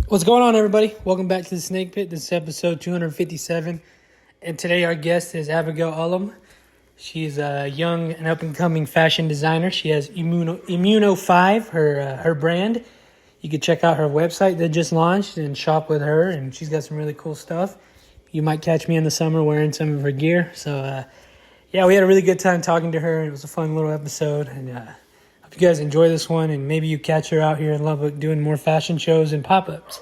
What's going on, everybody? Welcome back to the Snake Pit. This is episode 257. And today our guest is Abigail Ulum. She's a young and up-and-coming fashion designer. She has Immuno 5, her brand. You can check out her website that just launched and shop with her. And she's got some really cool stuff. You might catch me in the summer wearing some of her gear. So, we had a really good time talking to her. It was a fun little episode. And hope you guys enjoy this one. And maybe you catch her out here in Lubbock doing more fashion shows and pop-ups.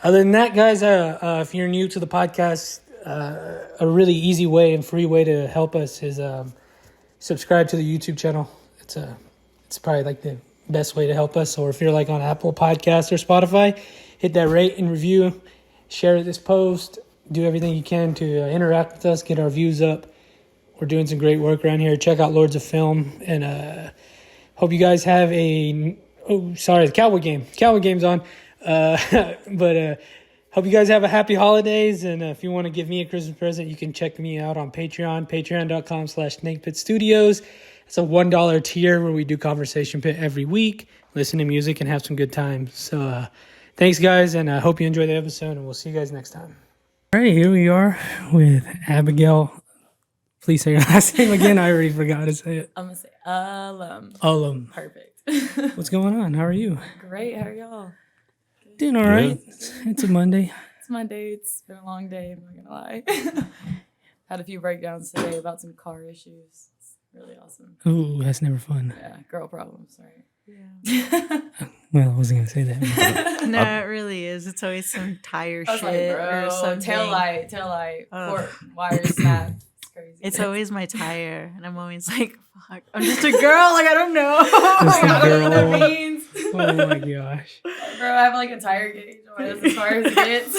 Other than that, guys, if you're new to the podcast, a really easy way and free way to help us is subscribe to the YouTube channel. It's probably like the best way to help us. Or if you're like on Apple Podcasts or Spotify, hit that rate and review, share this post, do everything you can to interact with us, get our views up. We're doing some great work around here. Check out Lords of Film, and hope you guys have the Cowboy game. Cowboy game's on. But hope you guys have a happy holidays. And if you want to give me a Christmas present, you can check me out on Patreon, patreon.com/SnakePitStudios. It's a $1 tier where we do Conversation Pit every week, listen to music, and have some good times. So thanks, guys, and I hope you enjoy the episode, and we'll see you guys next time. All right, here we are with Abigail. Please say your last name again. I already forgot to say it. I'm going to say Ulum. Ulum. Perfect. What's going on? How are you? Great. How are y'all? Doing all right. It's a Monday. It's Monday. It's been a long day. I'm not going to lie. Had a few breakdowns today about some car issues. It's really awesome. Ooh, that's never fun. Yeah, girl problems. Sorry. Yeah. Well, I wasn't going to say that. No, it really is. It's always some tire shit or something. Tail light, port wire snapped. It's crazy. It's always my tire, and I'm always like, fuck, I'm just a girl. Like, I don't know. Just a I don't know what girl. that means. Oh, my gosh. Bro, I have like a tire gauge. That's as far as it gets.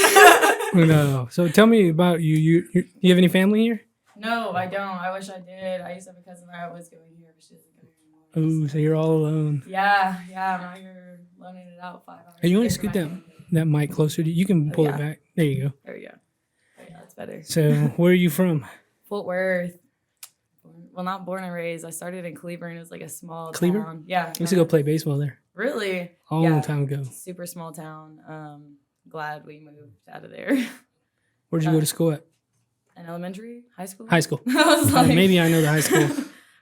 No. So tell me about you. You have any family here? No, I don't. I wish I did. I used to have a cousin that was going here, but she doesn't go here anymore. Oh, so you're all alone. Yeah. I'm out here loaning it out 5 hours. Hey, you want to a day scoot for my that mic closer to you? You can pull it yeah. back. There you go. There we go. Oh, yeah, that's better. So where are you from? Fort Worth. Well, not born and raised. I started in Cleburne. It was like a small Cleburne? town. Yeah. I used to go play baseball there. Really? A long time ago. Super small town. Glad we moved out of there. Where'd you go to school at? In elementary? High school? High school. I was like, Maybe I know the high school.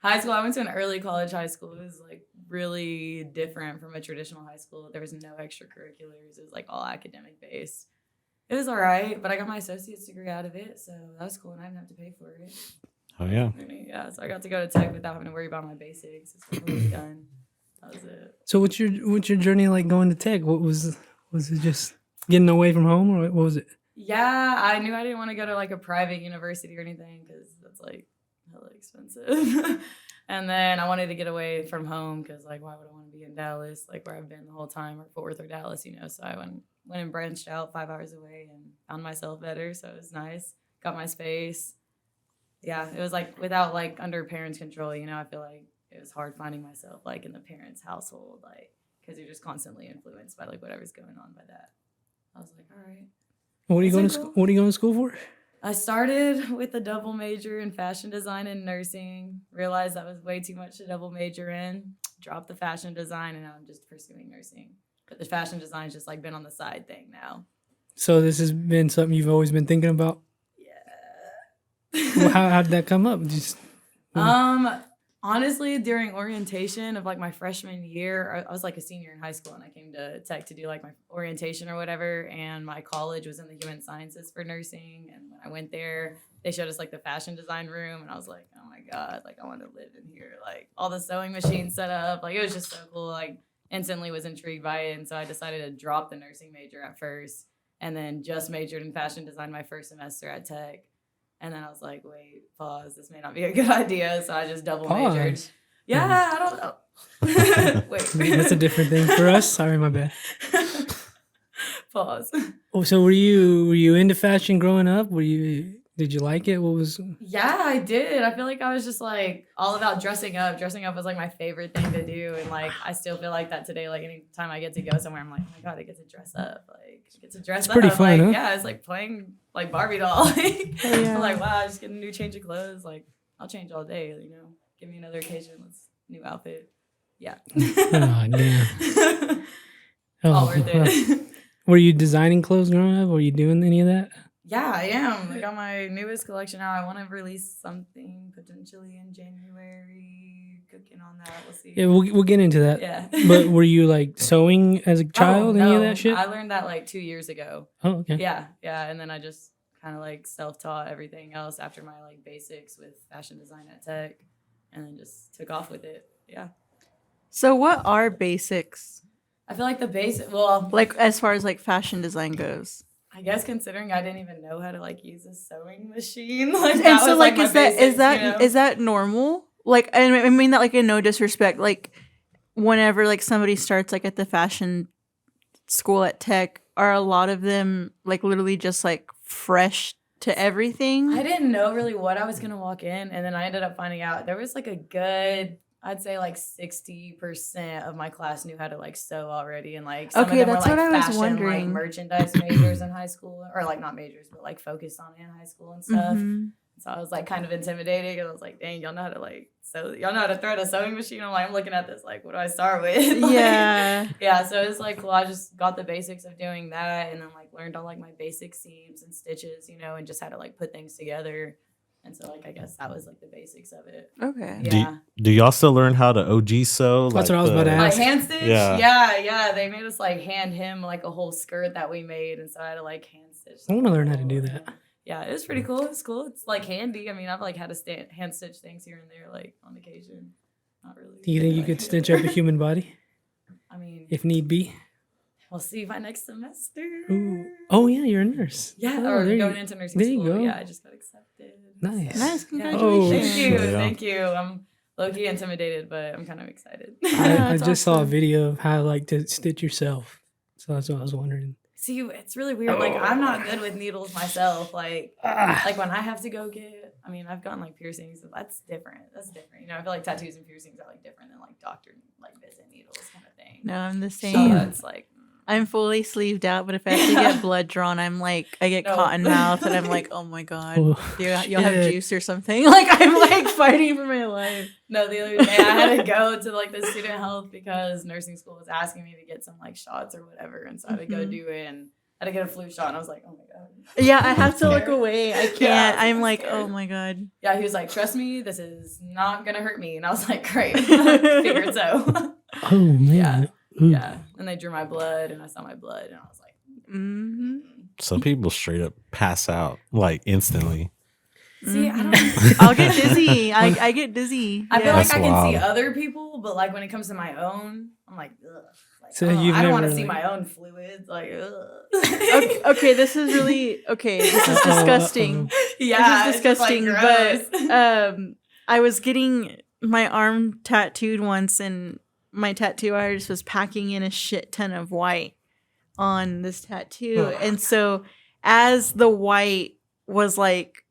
High school, I went to an early college high school. It was like really different from a traditional high school. There was no extracurriculars. It was like all academic based. It was all right, but I got my associate's degree out of it, so that was cool, and I didn't have to pay for it. Oh, yeah. Yeah, so I got to go to tech without having to worry about my basics. It's completely done. That was it. So what's your journey like going to tech? What was it just getting away from home, or what was it? Yeah, I knew I didn't want to go to like a private university or anything because that's like hella expensive. And then I wanted to get away from home because like why would I want to be in Dallas, like where I've been the whole time, or Fort Worth or Dallas, you know? So I went and branched out 5 hours away and found myself better. So it was nice. Got my space. Yeah, it was like without like under parents' control, you know. I feel like it was hard finding myself like in the parents' household, like because you're just constantly influenced by like whatever's going on by that. I was like, all right. What are you going to cool? school? What are you going to school for? I started with a double major in fashion design and nursing. Realized that was way too much to double major in. Dropped the fashion design, and now I'm just pursuing nursing. But the fashion design's just like been on the side thing now. So this has been something you've always been thinking about? Yeah. Well, how did that come up? Honestly, during orientation of like my freshman year, I was like a senior in high school, and I came to tech to do like my orientation or whatever. And my college was in the human sciences for nursing. And when I went there, they showed us like the fashion design room, and I was like, oh my God, like I want to live in here. Like all the sewing machines set up, like it was just so cool. Like instantly was intrigued by it. And so I decided to drop the nursing major at first and then just majored in fashion design my first semester at tech. And then I was like, wait, pause. This may not be a good idea. So I just double majored. Yeah, I don't know. Wait. That's a different thing for us. Sorry, my bad. Pause. Oh, so were you into fashion growing up? Did you like it? What was? Yeah, I did. I feel like I was just like all about dressing up. Dressing up was like my favorite thing to do. And like, I still feel like that today. Like anytime I get to go somewhere, I'm like, oh my God, I get to dress up. Like I get to dress up. Pretty fun, like, huh? Yeah, it's like playing like Barbie doll. Like, yeah. I'm like, wow, I just get a new change of clothes. Like I'll change all day, you know, give me another occasion. Let's new outfit. Yeah. Oh, damn. All worth it. Were you designing clothes growing up? Were you doing any of that? Yeah, I am. I got my newest collection out. I want to release something potentially in January. Cooking on that. We'll see. Yeah, we'll get into that. Yeah. But were you like sewing as a child? Any of that shit? I learned that like 2 years ago. Oh, okay. Yeah, and then I just kind of like self-taught everything else after my like basics with fashion design at Tech, and then just took off with it. Yeah. So what are basics? I feel like the basic. Well, Like as far as like fashion design goes. I guess considering I didn't even know how to like use a sewing machine, like And that so was like my is that basics, you know? is that normal? Like I mean that like in no disrespect. Like whenever like somebody starts like at the fashion school at Tech, are a lot of them like literally just like fresh to everything? I didn't know really what I was gonna walk in, and then I ended up finding out there was like a good, I'd say like 60% of my class knew how to like sew already, and like some Okay, of them that's were like what I was fashion, like wondering. merchandise majors in high school, or like not majors, but like focused on it in high school and stuff. Mhm. So I was like kind of intimidated, and I was like, dang, y'all know how to like sew, y'all know how to thread a sewing machine. I'm like, I'm looking at this like, what do I start with? Like, Yeah. yeah, so it's like, well, I just got the basics of doing that, and then like learned all like my basic seams and stitches, you know, and just had to like put things together. And so like I guess that was like the basics of it. Okay. Yeah. Do y'all still learn how to OG sew? That's what I was about to Like ask. hand stitch? Yeah. Yeah. They made us like hand hem like a whole skirt that we made, and so I had to like hand stitch. I want to learn how to do that. Yeah, it was pretty cool. It's cool. It's like handy. I mean, I've like had to hand stitch things here and there, like on occasion. Not really. Do you think you could stitch up a human body I mean, if need be? we'll see by next semester. Ooh. Oh yeah, you're a nurse. Yeah, Oh, or there going you- into nursing there you school. go. Yeah, I just got accepted. Nice. Nice. Yeah. Congratulations. Thank you. Yeah. Thank you. I'm low-key intimidated, but I'm kind of excited. I That's just saw a awesome. video of how like to stitch yourself, so that's what I was wondering. See, it's really weird. Like, I'm not good with needles myself. Like when I have to go get, I mean, I've gotten like piercings. That's different. You know, I feel like tattoos and piercings are like different than like doctor like visit needles kind of thing. No, I'm the So same. it's like, I'm fully sleeved out, but if I have to get blood drawn, I'm like, I get No. cotton mouth, and I'm like, oh my god, Oh, do y'all have shit. juice or something? Like I'm like fighting for my life. no, the other day I had to go to like the student health because nursing school was asking me to get some like shots or whatever, and so I had to go Mhm. do it, and I had to get a flu shot, and I was like, oh my god. Yeah, I have to look Scared. away. I can't. Yeah, I'm I'm like, scared. oh my god. Yeah, he was like, trust me, this is not gonna hurt me, and I was like, great, figured so. Oh man. Yeah. Ooh. Yeah, and they drew my blood, and I saw my blood, and I was like, Hmm. Some people straight up pass out like instantly. see, I Mhm. don't. I'll get dizzy. I get dizzy. I feel Yeah. like That's I can see wild. other people, but like when it comes to my own, I'm like, ugh. Like, So oh, you've I don't want to never, see like- my own fluids. Like, ugh. Okay, this is really okay. This is disgusting. Yeah, This is it's just, like, disgusting. gross. But I was getting my arm tattooed once, and my tattoo artist was packing in a shit ton of white on this tattoo, Ugh. and so as the white was like,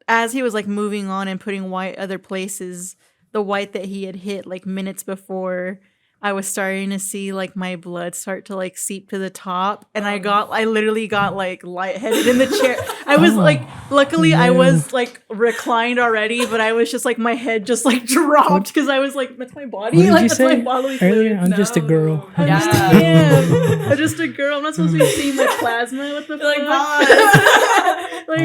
as he was like moving on and putting white other places, the white that he had hit like minutes before, I was starting to see like my blood start to like seep to the top, and I literally got like lightheaded in the chair. I was Oh, like, luckily I man. was like reclined already, but I was just like my head just like dropped because I was like, that's my body. What did like you that's say my bodily earlier? fluids. I'm just a girl. I'm Yeah. just a man. I'm just a girl. I'm not supposed to be seeing my plasma. What the Like, fuck? pause. Like,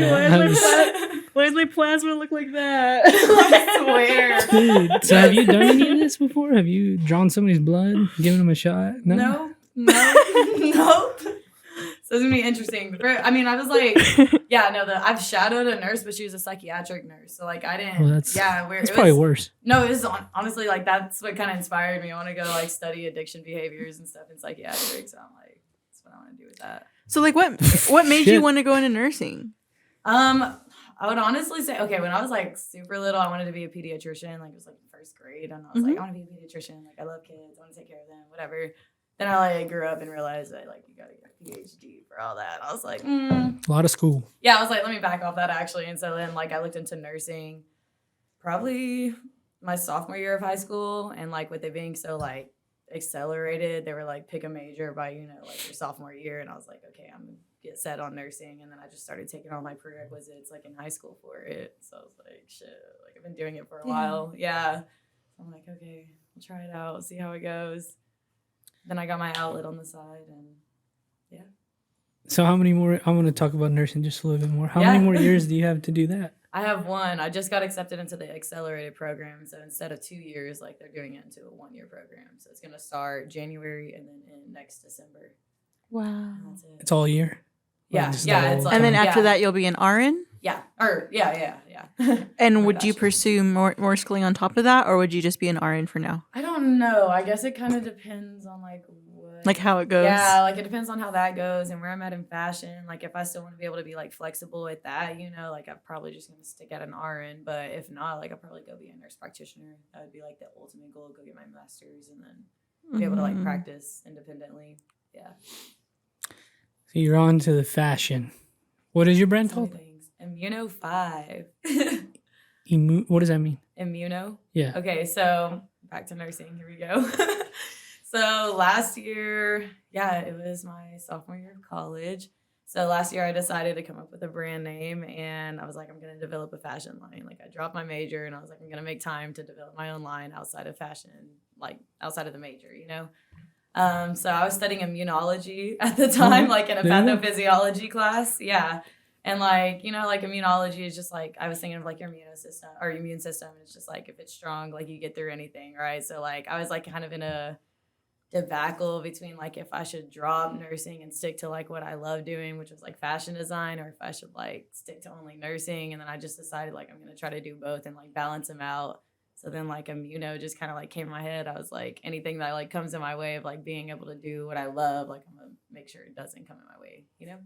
why does my plasma look like that? I swear. Dude, so have you done any of this before? Have you drawn somebody's blood, given them a shot? No. Nope. So it's gonna be interesting. I mean, I was like, yeah, no, I've shadowed a nurse, but she was a psychiatric nurse. So like, I didn't. Well, that's it probably was, worse. No, it was honestly like that's what kind of inspired me. I want to go like study addiction behaviors and stuff in psychiatric. So I'm like, that's what I want to do with that. So like, what made Shit. you want to go into nursing? I would honestly say, okay, when I was like super little, I wanted to be a pediatrician. Like it was like first grade, and I was like, I want to be a pediatrician. Like I love kids, I want to take care of them, whatever. Then I like grew up and realized that like you gotta get a PhD for all that. I was like, A lot of school. yeah, I was like, let me back off that actually. And so then like I looked into nursing, probably my sophomore year of high school, and like with it being so like accelerated, they were like pick a major by like your sophomore year, and I was like, okay, I'm gonna get set on nursing. And then I just started taking all my prerequisites like in high school for it. So I was like, shit, like I've been doing it for a while. Yeah. So I'm like, okay, I'll try it out, see how it goes. Then I got my outlet on the side, and yeah. So how many more? I want to talk about nursing just a little bit more. How many more years do you have to do that? I have one. I just got accepted into the accelerated program. So instead of 2 years, like they're doing it into a 1 year program. So it's going to start January and then end next December. Wow. And that's it. It's all year. Yeah. Just Yeah. the It's whole like, And then time? after that, you'll be an RN? Yeah. Yeah. And My would you bachelor's. pursue more schooling on top of that, or would you just be an RN for now? I don't know. I guess it kind of depends on like what. Like how it goes? Yeah, like it depends on how that goes and where I'm at in fashion. Like if I still want to be able to be like flexible with that, you know, like I'm probably just gonna stick at an RN. But if not, like I'll probably go be a nurse practitioner. That would be like the ultimate goal. Go get my master's and then be able to like Mhm. practice independently. Yeah. So you're on to the fashion. What is your brand So many called? things. Immuno 5. What does that mean? Immuno. Yeah. Okay, so back to nursing. Here we go. So last year, yeah, it was my sophomore year of college. So last year I decided to come up with a brand name and I was like, I'm going to develop a fashion line. Like I dropped my major and I was like, I'm going to make time to develop my own line outside of fashion, like outside of the major, you know? So I was studying immunology at the time, like in a Yeah. pathophysiology class. Yeah. And like, you know, like immunology is just like, I was thinking of like your immune system. And it's just like, if it's strong, like you get through anything. Right. So like, I was like kind of in a debacle between like if I should drop nursing and stick to like what I love doing, which was like fashion design, or if I should like stick to only nursing. And then I just decided like, I'm going to try to do both and like balance them out. So then like immuno just kind of like came in my head. I was like, anything that like comes in my way of like being able to do what I love, like I'm gonna make sure it doesn't come in my way, you know?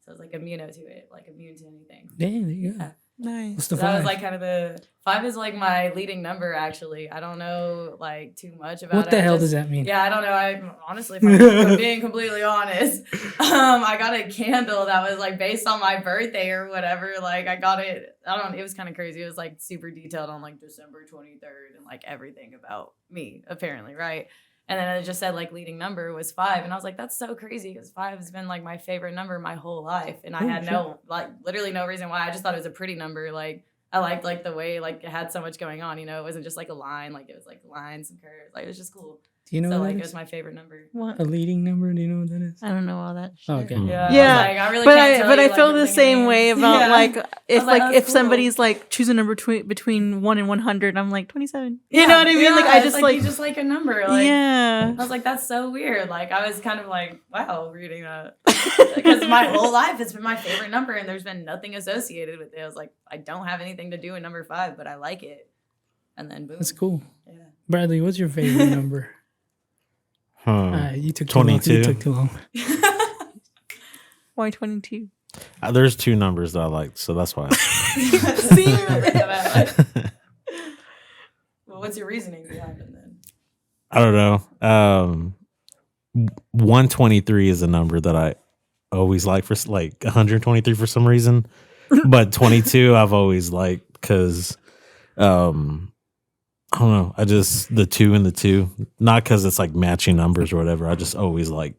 So it's like immuno to it, like immune to anything. Damn, there you go. Yeah. Nice. What's So the that was five? like kind of the 5 is like my leading number actually. I don't know like too much about it. What the I hell just- does that mean? Yeah, I don't know. I honestly, if I'm being completely honest, I got a candle that was like based on my birthday or whatever. Like I got it. It was kind of crazy. It was like super detailed on like December 23rd and like everything about me apparently, right? And then it just said like leading number was 5, and I was like, that's so crazy because 5 has been like my favorite number my whole life, and I Oh, had shit. no like literally no reason why. I just thought it was a pretty number. Like I liked like the way like it had so much going on. You know, it wasn't just like a line. Like it was like lines and curves. Like it was just cool. Do you know So what like that it was is? my favorite number. What? A leading number? Do you know what that is? I don't know all that shit. Oh, okay. Yeah. Yeah, I was like, I really But can't I tell but you, I like, feel the everything same it way means. about Yeah. like if like, like that's if cool. somebody's like choose a number between 1 and 100, I'm like 27. You Yeah, know what I mean? yeah, like I it's just you just like a number. Like yeah. I was like, that's so weird. Like I was kind of like, wow, reading that. Because my whole life it's been my favorite number and there's been nothing associated with it. I was like, I don't have anything to do with number 5, but I like it. And then boom. That's cool. Yeah. Bradley, what's your favorite number? You took too long. 22. You took too long. Why 22? There's 2 numbers that I liked, so that's why. Well, what's your reasoning behind it then? I don't know. 123 is a number that I always like for like 123 for some reason, but 22 I've always liked because I don't know. I just the 2 and the 2, not because it's like matching numbers or whatever. I just always like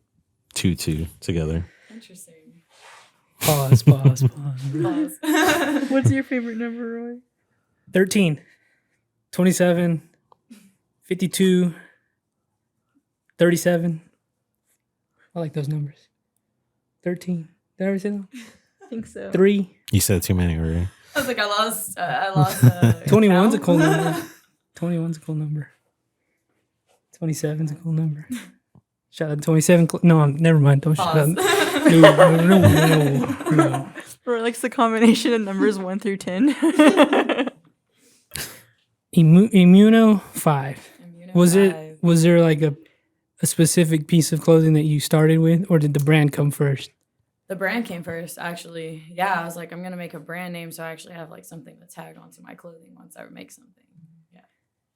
2 together. Interesting. Pause. Pause. What's your favorite number, Roy? 13, 27, 52, 37. I like those numbers. 13. Did I already say that? I think so. 3. You said too many already. I was like, I lost. 21's a count. cool number. 21's a cool number. 27's a cool number. Shout out to 27. No, never mind. Don't shout out. Pause. No. Roy likes the combination of numbers 1 through 10. Immuno 5. Immuno Was 5. it? Was there like a specific piece of clothing that you started with, or did the brand come first? The brand came first, actually. Yeah, I was like, I'm gonna make a brand name, so I actually have like something to tag onto my clothing once I make something. Yeah.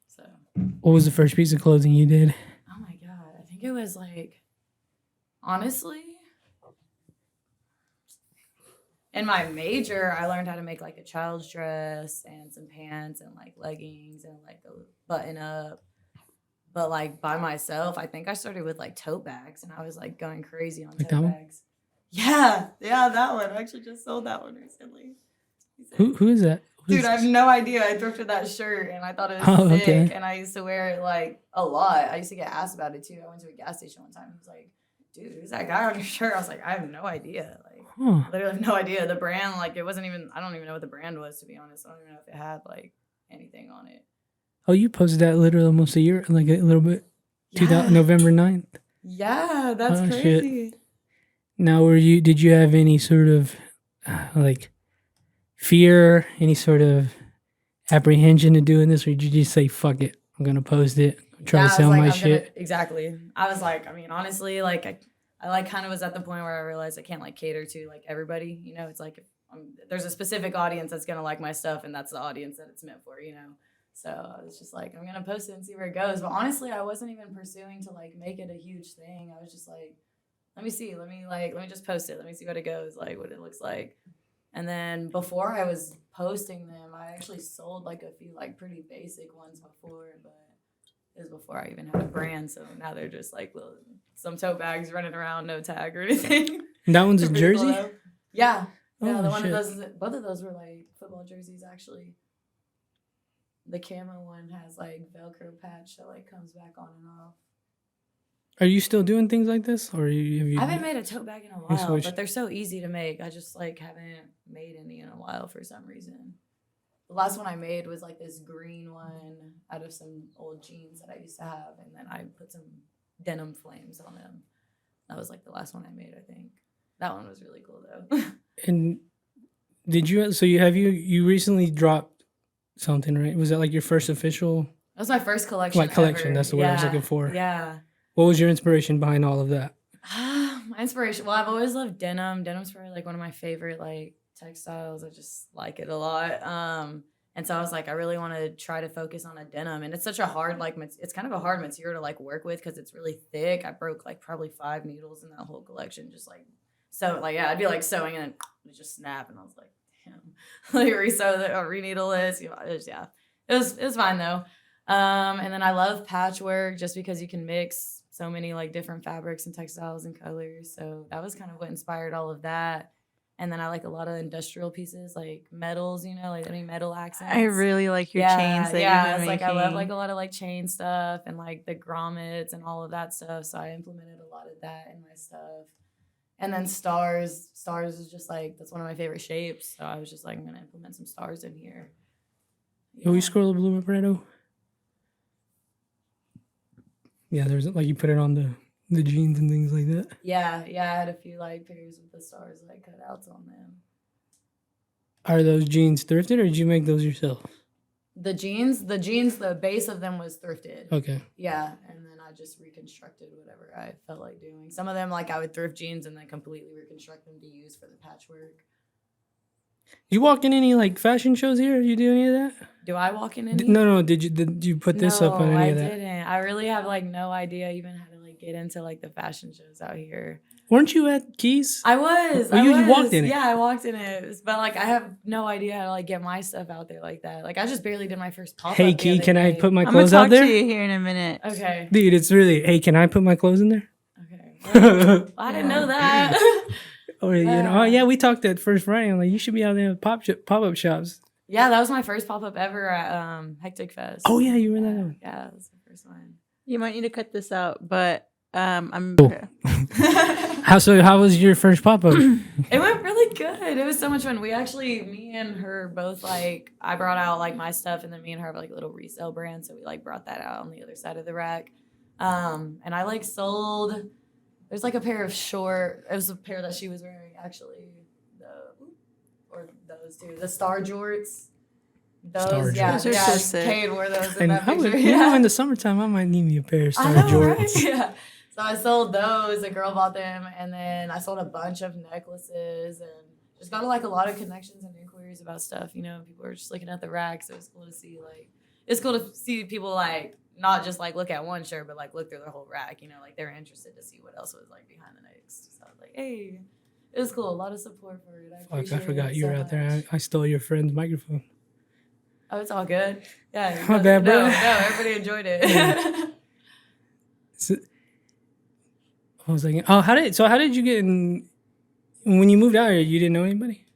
So. What was the first piece of clothing you did? Oh my god, I think it was like, honestly, in my major, I learned how to make like a child's dress and some pants and like leggings and like a button up. But like by myself, I think I started with like tote bags and I was like going crazy on Like tote that one? bags. Yeah, that one. I actually just sold that one recently. Who is that? Dude, I have no idea. I thrifted that shirt and I thought it was Oh, sick. okay. And I used to wear it like a lot. I used to get asked about it too. I went to a gas station one time. He was like, dude, who's that guy on your shirt? I was like, I have no idea. Like, Huh. literally have no idea. The brand, like, it wasn't even, I don't even know what the brand was, to be honest. I don't even know if it had, like, anything on it. Oh, you posted that literally almost a year, like a little bit. Yeah. November 9th. Yeah, that's Oh, crazy. shit. Now, did you have any sort of like fear, any sort of apprehension to doing this, or did you just say, fuck it, I'm going to post it, try Yeah, to I sell was like, my I'm shit? gonna, exactly. I was like, I mean, honestly, like, I like kind of was at the point where I realized I can't like cater to like everybody. You know, it's like if there's a specific audience that's gonna like my stuff, and that's the audience that it's meant for. You know, so I was just like, I'm gonna post it and see where it goes. But honestly, I wasn't even pursuing to like make it a huge thing. I was just like, let me see, let me just post it, let me see what it goes, like what it looks like. And then before I was posting them, I actually sold like a few like pretty basic ones before, but it was before I even had a brand. So now they're just like little, some tote bags running around, no tag or anything. And that one's a Pretty cool, jersey? though. Yeah. Yeah, Oh, the one shit. of those, both of those were like football jerseys actually. The camo one has like Velcro patch that like comes back on and off. Are you still doing things like this, or have you? I haven't made a tote bag in a You while, switched. but they're so easy to make. I just like haven't made any in a while for some reason. The last one I made was like this green one out of some old jeans that I used to have, and then I put some denim flames on them. That was like the last one I made, I think. That one was really cool though. And did you? So you recently dropped something, right? Was that like your first official That was my first collection. like collection? Ever. That's the word I was looking for. Yeah. What was your inspiration behind all of that? My inspiration. Well, I've always loved denim. Denim's probably like one of my favorite like textiles. I just like it a lot. And so I was like, I really want to try to focus on a denim, and it's such a hard like it's kind of a hard material to like work with because it's really thick. I broke like probably 5 needles in that whole collection, just like so like yeah, I'd be like sewing and it just snap, and I was like, damn, like re-sew it or re-needle this. You know, it was fine though. And then I love patchwork just because you can mix so many like different fabrics and textiles and colors. So that was kind of what inspired all of that. And then I like a lot of industrial pieces like metals, you know, like any metal accents. I really like your chains that yeah, you've it's been like making. I love like a lot of like chain stuff and like the grommets and all of that stuff. So I implemented a lot of that in my stuff. And then stars is just like that's one of my favorite shapes. So I was just like, I'm gonna implement some stars in here. Can we scroll a blue Redo? Yeah, there's like you put it on the jeans and things like that. Yeah, I had a few like pairs with the stars like cutouts on them. Are those jeans thrifted, or did you make those yourself? The jeans, the base of them was thrifted. Okay. Yeah, and then I just reconstructed whatever I felt like doing. Some of them, like I would thrift jeans and then completely reconstruct them to use for the patchwork. You walk in any like fashion shows here? Did you do any of that? Do I walk in any? No. Did you put this up on any of that? I didn't. I really have like no idea even how to like get into like the fashion shows out here. Weren't you at Keys? I was. Oh, you walked in it. Yeah, I walked in it. But like I have no idea how to like get my stuff out there like that. Like I just barely did my first pop-up. Hey Key, can I put my I'm gonna clothes talk out there? to you here in a minute. Okay. Dude, it's really, hey, can I put my clothes in there? Okay. Well, I didn't know that. Or you know, oh yeah, we talked that first Friday. I'm like, you should be out there with pop-up shops. Yeah, that was my first pop-up ever at Hectic Fest. Oh yeah, you were that one. Yeah, that was the first one. You might need to cut this out, but I'm Cool. How was your first pop-up? It went really good. It was so much fun. We actually, me and her both like, I brought out like my stuff, and then me and her have like a little resale brand, so we like brought that out on the other side of the rack. And I like sold. There's like a pair of short. It was a pair that she was wearing actually. Those two, the star jorts. Those, Star yeah, jorts. Those are yeah. so sick. Cade wore those in And that I would, picture. you know, in the summertime, I might need me a pair of Star I know, Jorts. right? Yeah. So I sold those. A girl bought them, and then I sold a bunch of necklaces, and just got like a lot of connections and inquiries about stuff. You know, people were just looking at the racks. So it was cool to see people like not just like look at one shirt, but like look through their whole rack. You know, like they were interested to see what else was like behind the next. So I was like, hey, it was cool. A lot of support for it. Fuck, I forgot you were out there. I stole your friend's microphone. Oh, it's all good. Yeah. My bad, bro. No, everybody enjoyed it. Yeah. So, I was like, how did you get in? When you moved out here, you didn't know anybody?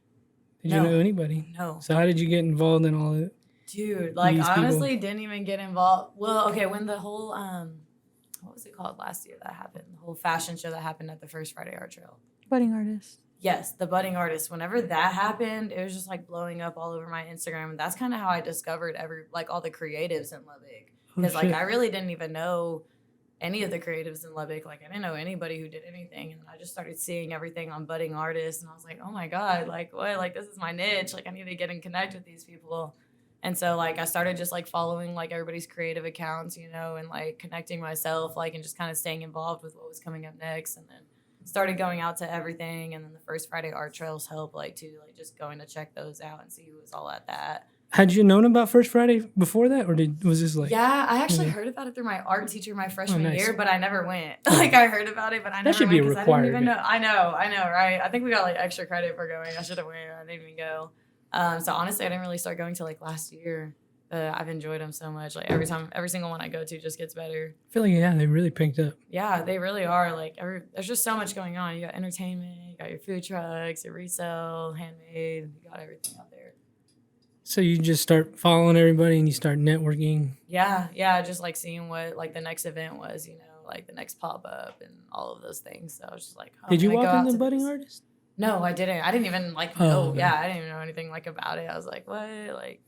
Did you No. know anybody? No. So how did you get involved in all of it? Dude, like These people. honestly didn't even get involved. Well, okay, when the whole what was it called last year that happened? The whole fashion show that happened at the first Friday Art Trail. Budding artist. Yes, the budding artist. Whenever that happened, it was just like blowing up all over my Instagram. And that's kind of how I discovered all the creatives in Lubbock. Because like I really didn't even know any of the creatives in Lubbock. Like I didn't know anybody who did anything. And I just started seeing everything on budding artists. And I was like, oh my God, like what? Like this is my niche. Like I need to get and connect with these people. And so like I started just like following like everybody's creative accounts, you know, and like connecting myself, like, and just kind of staying involved with what was coming up next. And then started going out to everything. And then the first Friday Art Trails helped like too, like just going to check those out and see who was all at that. Had you known about First Friday before that, or was this like? Yeah, I actually heard about it through my art teacher my freshman nice. year, but I never went. Like I heard about it, but I never should went be a because I didn't even requirement. know. I know, right? I think we got like extra credit for going. I should have went. I didn't even go. So honestly, I didn't really start going till like last year. I've enjoyed them so much. Like every single one I go to just gets better. I feel like they really picked up. Yeah, they really are. Like there's just so much going on. You got entertainment, you got your food trucks, your resale, handmade. You got everything out there. So you just start following everybody and you start networking. Yeah, just like seeing what like the next event was, you know, like the next pop up and all of those things. So I was just like, Did you can I walk go in out the to budding this? artist? No, I didn't. I didn't even like Oh, know. okay. Yeah, I didn't even know anything like about it. I was like, what? Like,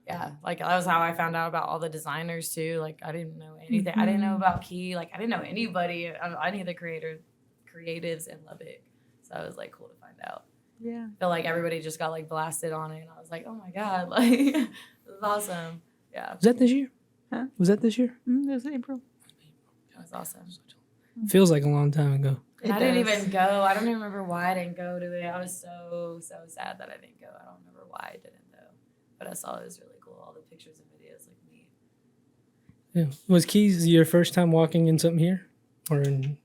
yeah, like that was how I found out about all the designers too. Like I didn't know anything. I didn't know about Key. Like I didn't know anybody, any of the creatives in Lubbock. So it was like cool to find out. Yeah. I feel like everybody just got like blasted on it, and I was like, oh my God, like this is awesome. Yeah, Was that this year? Huh? Was that this year? It was April. it was awesome. Feels like a long time ago. And I didn't even go. I don't even remember why I didn't go to it. I was so sad that I didn't go. I don't remember why I didn't though. But I saw it was really cool. All the pictures and videos look neat. Yeah. Was Keys your first time walking in something here, or in?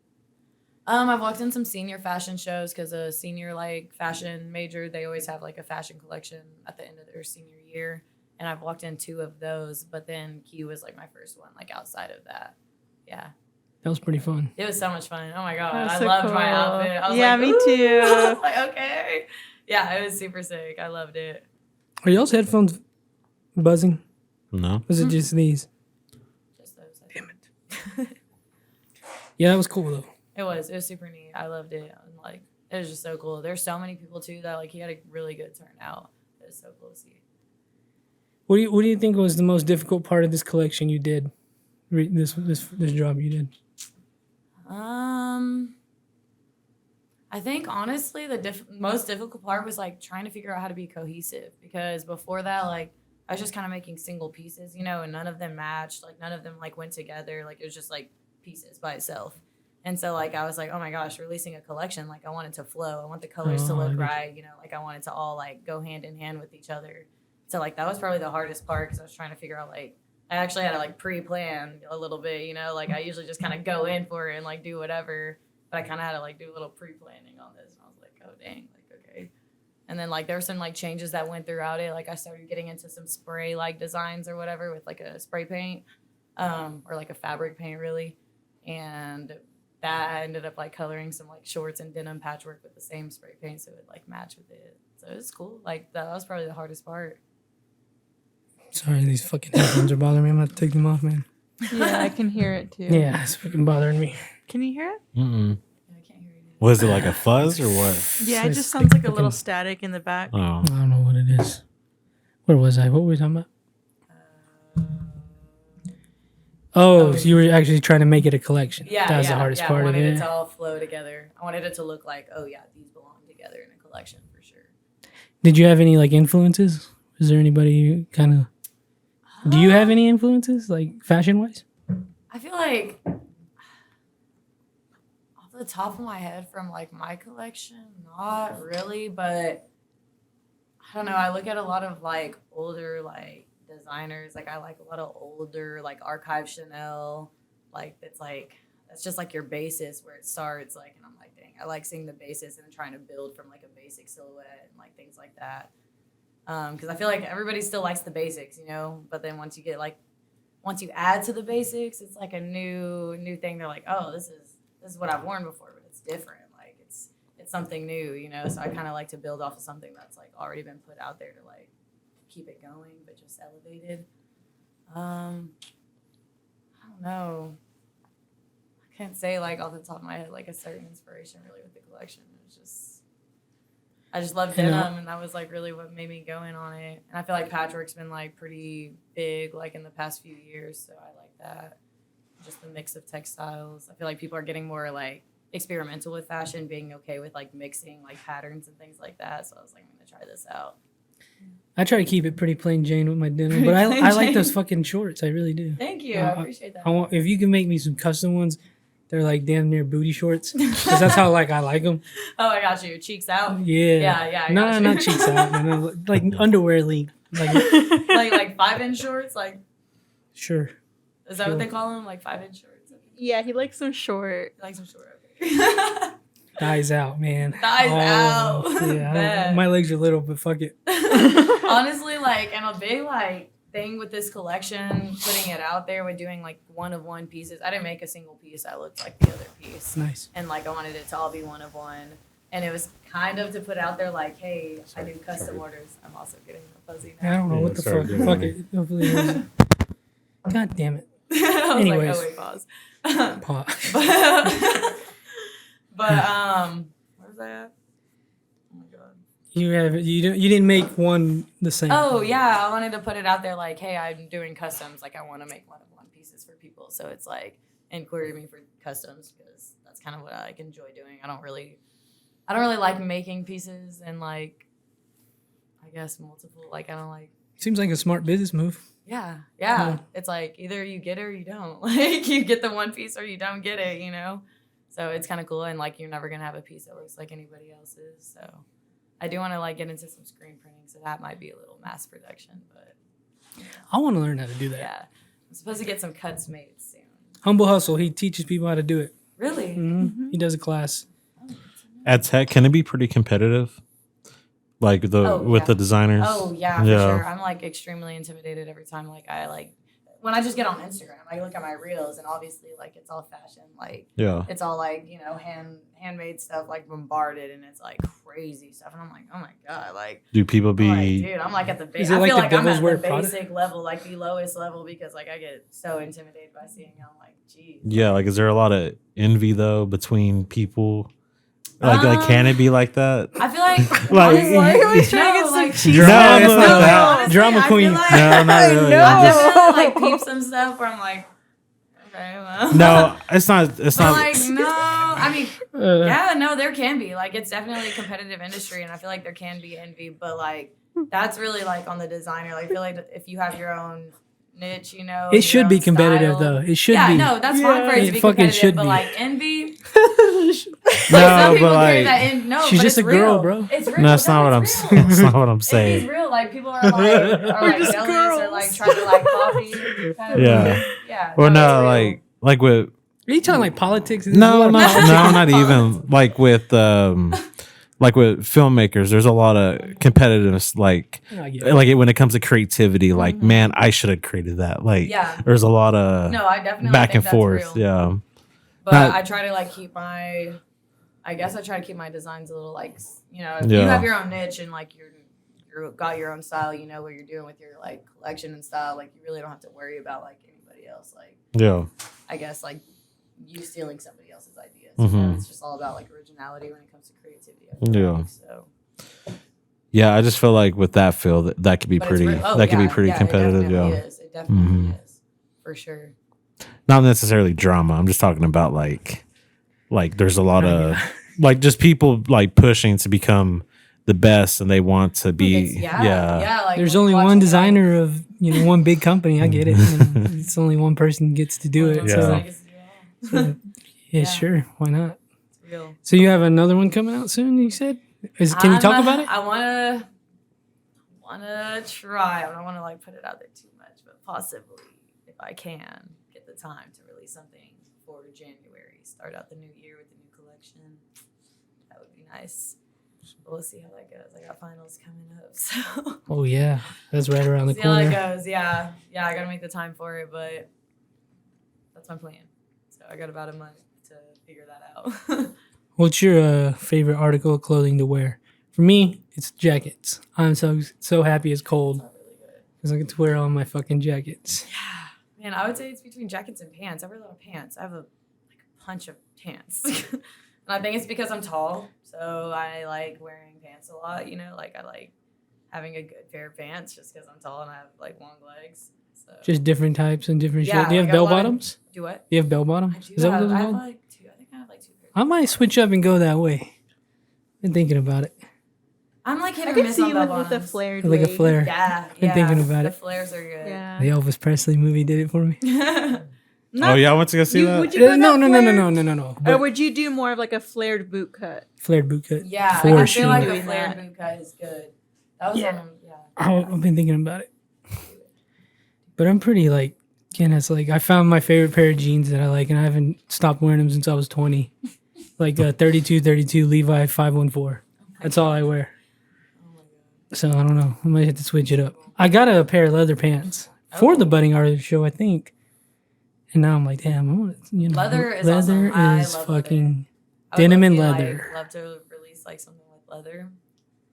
I've walked in some senior fashion shows because a senior like fashion major, they always have like a fashion collection at the end of their senior year. And I've walked in 2 of those, but then Key was like my first one, like outside of that. Yeah. That was pretty fun. It was so much fun. Oh my God. That was I so loved cool. my outfit. I was Yeah, like, me "Ooh." too. I was like, okay. Yeah, it was super sick. I loved it. Are y'all's headphones buzzing? No. Was it just these? Just those. Damn it. Yeah, that was cool though. It was super neat. I loved it. And like, it was just so cool. There's so many people too that like he had a really good turnout. It was so cool to see. What do you think was the most difficult part of this collection you did? This job you did. I think honestly the most difficult part was like trying to figure out how to be cohesive, because before that like I was just kind of making single pieces, you know, and none of them matched, like none of them like went together, like it was just like pieces by itself. And so like I was like, oh my gosh, releasing a collection, like I want it to flow, I want the colors to I look get you. right, you know, like I want it to all like go hand in hand with each other. So like that was probably the hardest part, because I was trying to figure out like I actually had to like pre-plan a little bit, you know, like I usually just kind of go in for it and like do whatever, but I kind of had to like do a little pre-planning on this, and I was like, oh dang, like okay. And then like there were some like changes that went throughout it, like I started getting into some spray like designs or whatever with like a spray paint, or like a fabric paint really, and that I ended up like coloring some like shorts and denim patchwork with the same spray paint so it would like match with it. So it was cool. Like that was probably the hardest part. Sorry, these fucking headphones are bothering me. I'm gonna take them off, man. Yeah, I can hear it too. Yeah, it's fucking bothering me. Can you hear it? Mm-mm. I can't hear you. Was it like a fuzz or what? Yeah, it It's just sounds like a fucking- little static in the back. Oh. I don't know what it is. Where was I? What were we talking about? Oh, so you were actually trying to make it a collection. Yeah, That was the hardest part I of wanted it. it to all flow together. I wanted it to look like, oh yeah, these belong together in a collection for sure. Did you have any like influences? Is there anybody you kind of? Do you have any influences like fashion wise? I feel like off the top of my head from like my collection, not really, but I don't know. I look at a lot of like older like designers. Like I like a lot of older like archive Chanel. Like that's just like your basis where it starts. Like, and I'm like, dang, I like seeing the basis and then trying to build from like a basic silhouette and like things like that. Because I feel like everybody still likes the basics, you know. But then once you add to the basics, it's like a new thing. They're like, oh, this is what I've worn before, but it's different. Like it's something new, you know. So I kind of like to build off of something that's like already been put out there to like keep it going, but just elevated. I don't know. can't say like off the top of my head like a certain inspiration really with the collection. It was just I just love denim, and that was like really what made me go in on it. And I feel like patchwork's been like pretty big like in the past few years, so I like that. Just the mix of textiles. I feel like people are getting more like experimental with fashion, being okay with like mixing like patterns and things like that. So I was like, I'm gonna try this out. I try to keep it pretty plain Jane with my denim, but Pretty plain I like Jane. those fucking shorts. I really do. Thank you. I appreciate that. I want, if you can make me some custom ones, they're like damn near booty shorts, because that's how like I like them. Oh, I got you. Cheeks out. Yeah. Yeah. I No, got you. not cheeks out, man. Like underwear length. Like like 5-inch shorts. Like, sure. is that Sure. what they call them? Like 5-inch shorts. Yeah, he likes them short. Like some short. Okay. Thighs out, man. Thighs out. Yeah, Bet. my legs are little, but fuck it. Honestly, like, and a big like thing with this collection, putting it out there with doing like one of one pieces. I didn't make a single piece that looked like the other piece, Nice. and like I wanted it to all be one of one. And it was kind of to put out there like, hey, I do custom orders. I'm also getting a fuzzy I now. don't know Yeah, what the sorry, fuck. good Fuck morning. it. Hopefully it wasn't. God damn it. I was Anyways. like, oh wait, pause. Pause. but where was I at? Oh my god. You didn't make one the same. Oh yeah, I wanted to put it out there like, hey, I'm doing customs. Like I want to make one of one pieces for people. So it's like inquiry me for customs because that's kind of what I like enjoy doing. I don't really like making pieces and like I guess multiple. Like I don't like. Seems like a smart business move. Yeah. Yeah. It's like either you get it or you don't. Like you get the one piece or you don't get it, you know? So it's kind of cool. And like you're never going to have a piece that looks like anybody else's. So I do want to like get into some screen printing. So that might be a little mass production. But I want to learn how to do that. yeah. I'm supposed to get some cuts made soon. Humble Hustle. He teaches people how to do it. Really? He does a class. At Tech, can it be pretty competitive? Like with yeah. the designers? Oh, yeah, for sure. I'm like extremely intimidated every time. Like I like when I just get on Instagram, I look at my reels and obviously like it's all fashion. Like Yeah. it's all like, you know, handmade stuff like bombarded and it's like crazy stuff. And I'm like, oh my God, like Do people be? I'm like, dude, I'm like at the base. Is it I like feel the like I'm Devil's at Wear the Prada? basic level, like the lowest level because like I get so intimidated by seeing it. I'm like, geez. Yeah, like is there a lot of envy though between people? Like can it be like that? I feel like Like- honestly, Why are you always trying to get some cheese? Drama, it's not that. honestly, Drama I feel queen. like- No, not really. know. I definitely like peep some stuff where I'm like, okay, well. No, it's not. It's But not. like, no, I mean, Uh, yeah, no, there can be. Like, it's definitely a competitive industry, and I feel like there can be envy, but like, that's really like on the designer. Like, I feel like if you have your own niche, you know, It your should be own competitive style. though. It should Yeah, be. no, that's fine for it It to be fucking competitive, should but be. like envy. No, Some people but carry like, that in. No, she's but just it's a girl, real. bro. It's real. no, that's not what I'm. It's saying. real. That's not what I'm Envy's saying. real. Like people are like just jealous or like girls. trying to like copy. Kind of Yeah. thing. Yeah. Or it's no, real. like with Are you talking like politics? no, not Politics. even like with filmmakers. There's a lot of competitiveness. Like I get it. like when it comes to creativity. Like man, I should have created that. Like Yeah. there's a lot of No, I definitely back think and that's forth. real. Yeah. But Not- I try to like keep my, I guess I try to keep my designs a little like, you know, if Yeah. you have your own niche and like you're got your own style, you know what you're doing with your like collection and style, like you really don't have to worry about like anybody else. Like Yeah. I guess like you stealing somebody else's ideas. You know? Mhm. It's just all about like originality when it comes to creativity. I feel Yeah. like, so. Yeah, I just feel like with that field, that could be But it's pretty. re- oh, that could be yeah, pretty yeah, competitive. It definitely Yeah, is. It definitely Mhm. is for sure. not necessarily drama. I'm just talking about like there's a lot Oh, of like just people like pushing to become the best, and they want to be. Yeah. Like There's when only you're one watching, like, designer of one big company. I get it. It's only one person gets to do it. one Yeah. So, person gets to do it all. yeah, Yeah. sure. Why not? It's real. So you have another one coming out soon? You said? Can you talk about it? I wanna try. I don't wanna like put it out there too much, but possibly if I can get the time to release something for January, start out the new year with the new collection. That would be nice. But we'll see how that goes. I got finals coming up, so Oh yeah, that's right around the see how that corner. goes. Yeah, I gotta make the time for it, but that's my plan. So I got about a month to figure that out. What's your favorite article of clothing to wear? For me, it's jackets. I'm so happy it's cold Not really good. because I get to wear all my fucking jackets. Man, I would say it's between jackets and pants. I wear a lot of pants. I have a bunch of pants. And I think it's because I'm tall. So I like wearing pants a lot, you know, like I like having a good pair of pants just because I'm tall and I have like long legs. So Just different types and different Yeah, shit. Do you like have a bell lot of- bottoms? do what? Do you have bell I bottoms? do Is that what have, those are I have called? like two. I think I have like two pairs. I might switch up and go that way. Been thinking about it. I'm like hit I or can miss see on you bell with a bottoms. flared Like a wig. flare. Yeah, Been thinking about the it. flares are good. Yeah. The Elvis Presley movie did it for me. Not- Oh yeah, I went to go see that. Would you go No. that Or Or would you do more of like a flared boot cut? flared boot cut. Yeah, for I sure. feel like Doing a flared that. boot cut is good. That was Yeah. yeah. I've been thinking about it. But I'm pretty like, again, it's like I found my favorite pair of jeans that I like, and I haven't stopped wearing them since I was 20. Like 32 Levi 514. That's all I wear. Oh my god. So I don't know. I might have to switch it up. I got a pair of leather pants for the budding artist show, I think. And now I'm like, damn, I want you know, Leather is awesome. I is love fucking I would denim and low-key, leather. Love to release like something with leather.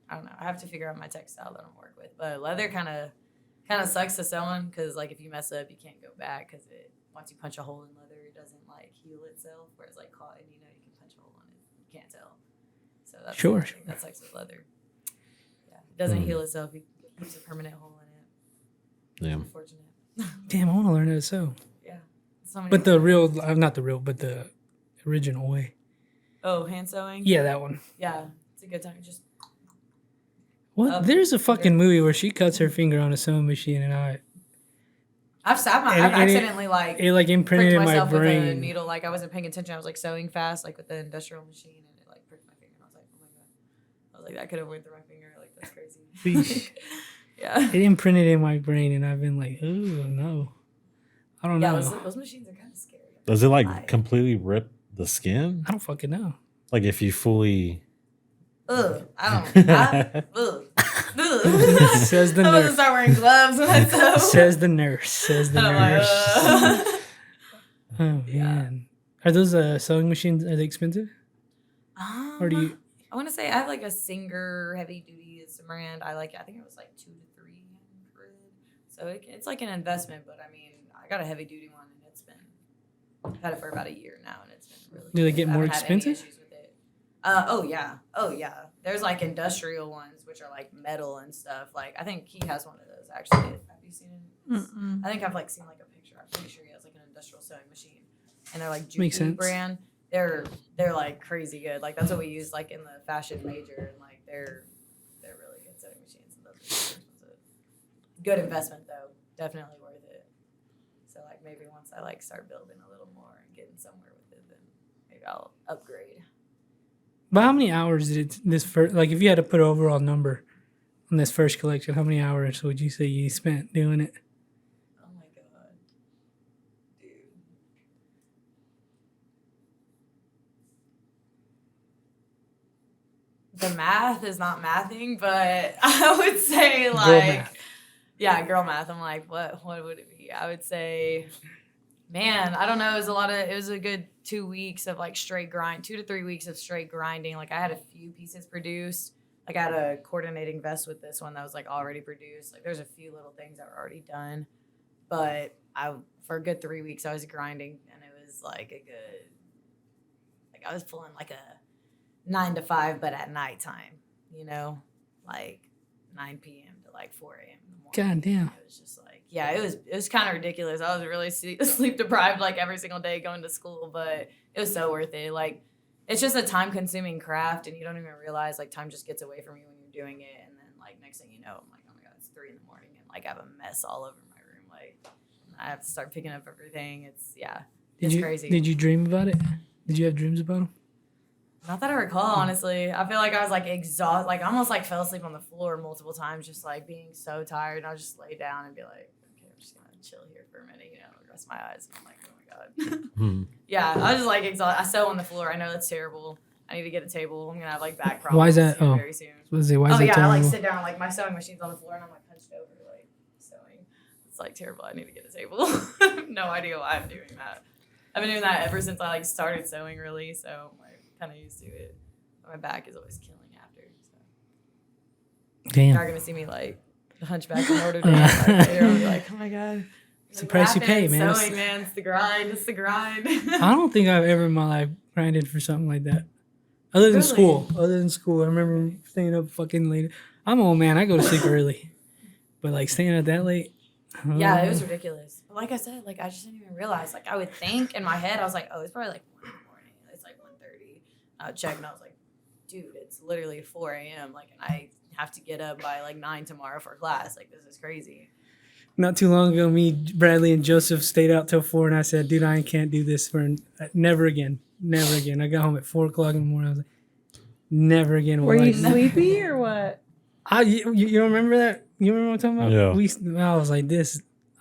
I don't know. I have to figure out my textile that I'm work with, but leather kind of sucks to sew on because like if you mess up, you can't go back because it once you punch a hole in leather, it doesn't like heal itself. Whereas like cotton, you know, you can punch a hole in it, you can't tell. So that's Sure, the thing that sucks with leather. Yeah, it doesn't heal itself. It keeps a permanent hole in it. Yeah. Unfortunate. Damn, I want to learn how to sew. Yeah. So many But the different- real, not the real, but the original way. hand sewing. Yeah, that one. Yeah, it's a good time. Just What? There's a fucking movie where she cuts her finger on a sewing machine, and I've And accidentally like it like imprinted pricked in my myself with a brain. needle. Like I wasn't paying attention. I was like sewing fast, like with the industrial machine, and it like pricked my finger. And I was like, oh my god. I was like, that could have went through my finger. Like that's crazy. Sheesh. Yeah. It imprinted in my brain, and I've been like, oh no, I don't Yeah, know. those machines are kind of scary. Does it like Why? completely rip the skin? I don't fucking know. Like if you fully. Ugh. Ugh. Says the I'm gonna nurse. start wearing gloves when I sew. Says the nurse. Says the I'm like, nurse. Oh Yeah. man, are those sewing machines? Are they expensive? Or do you? I want to say I have like a Singer heavy duty. It's a brand. I think it was like $200 to $300. So it's like an investment, but I mean, I got a heavy duty one and it's been, I've had it for about a year now and it's been really Do they good. get I more haven't had any expensive? issues with it. Oh yeah. There's like industrial ones, which are like metal and stuff. Like I think he has one of those actually. Have you seen it? Mm-mm. I think I've like seen like a picture. I'm pretty sure he has like an industrial sewing machine, and they're like Makes Juki sense. brand. They're like crazy good. Like that's what we use like in the fashion major, and like they're really good sewing machines. And those are expensive. Good investment though, definitely worth it. So like maybe once I like start building a little more and getting somewhere with it, then maybe I'll upgrade. But how many hours did this first? Like, if you had to put an overall number on this first collection, how many hours would you say you spent doing it? Oh my god, dude. The math is not mathing, but I would say like, math. yeah, girl math. I'm like, what would it be? I would say, man, I don't know. It was a good 2 weeks of like straight grind, 2 to 3 weeks of straight grinding. Like I had a few pieces produced. Like I had a coordinating vest with this one that was like already produced. Like there's a few little things that were already done, but for a good 3 weeks I was grinding, and it was like a good, like I was pulling like a 9 to 5, but at nighttime, you know, like 9 p.m. to like 4 a.m. in the morning. God damn. It was just like, yeah, it was kind of ridiculous. I was really sleep deprived like every single day going to school, but it was so worth it. Like it's just a time consuming craft, and you don't even realize like time just gets away from you when you're doing it. And then like next thing you know, I'm like, oh my god, it's 3 a.m. and like I have a mess all over my room. Like I have to start picking up everything. It's crazy. Did you dream about it? Did you have dreams about them? Not that I recall, honestly. I feel like I was like exhausted, like I almost like fell asleep on the floor multiple times, just like being so tired. And I'll just lay down and be like, okay, I'm just gonna chill here for a minute, you know, rest my eyes. And I'm like, oh my god. Yeah, I was just like exhausted. I sew on the floor. I know that's terrible. I need to get a table. I'm gonna have like back problems. Why is that? Very soon. Why is that I like terrible? sit down, like my sewing machine's on the floor, and I'm like hunched over, like sewing. It's like terrible. I need to get a table. No idea why I'm doing that. I've been doing that ever since I like started sewing, really. So I'm like kind of used to it. My back is always killing after. So you're not Damn. gonna see me like the hunchback in Notre Dame. Like, later, I'll be like, oh my god, It's the price you pay, man. Sewing, man. It's the grind. It's the grind. I don't think I've ever in my life grinded for something like that. Other than Really? school. Other than school. I remember staying up fucking late. I'm an old man. I go to sleep early. But like staying up that late. Yeah, it was ridiculous. But like I said, like I just didn't even realize. Like I would think in my head, I was like, oh, it's probably like 1 in the morning. It's like 1:30. I would check and I was like, dude, it's literally 4 a.m. Like, and I have to get up by like 9 tomorrow for class. Like, this is crazy. Not too long ago, me, Bradley, and Joseph stayed out till 4, and I said, dude, I can't do this for never again. Never again. I got home at 4 o'clock in the morning. I was like, never again. Were you sleepy or what? You don't remember that? You remember what I'm talking about? Yeah. I was like,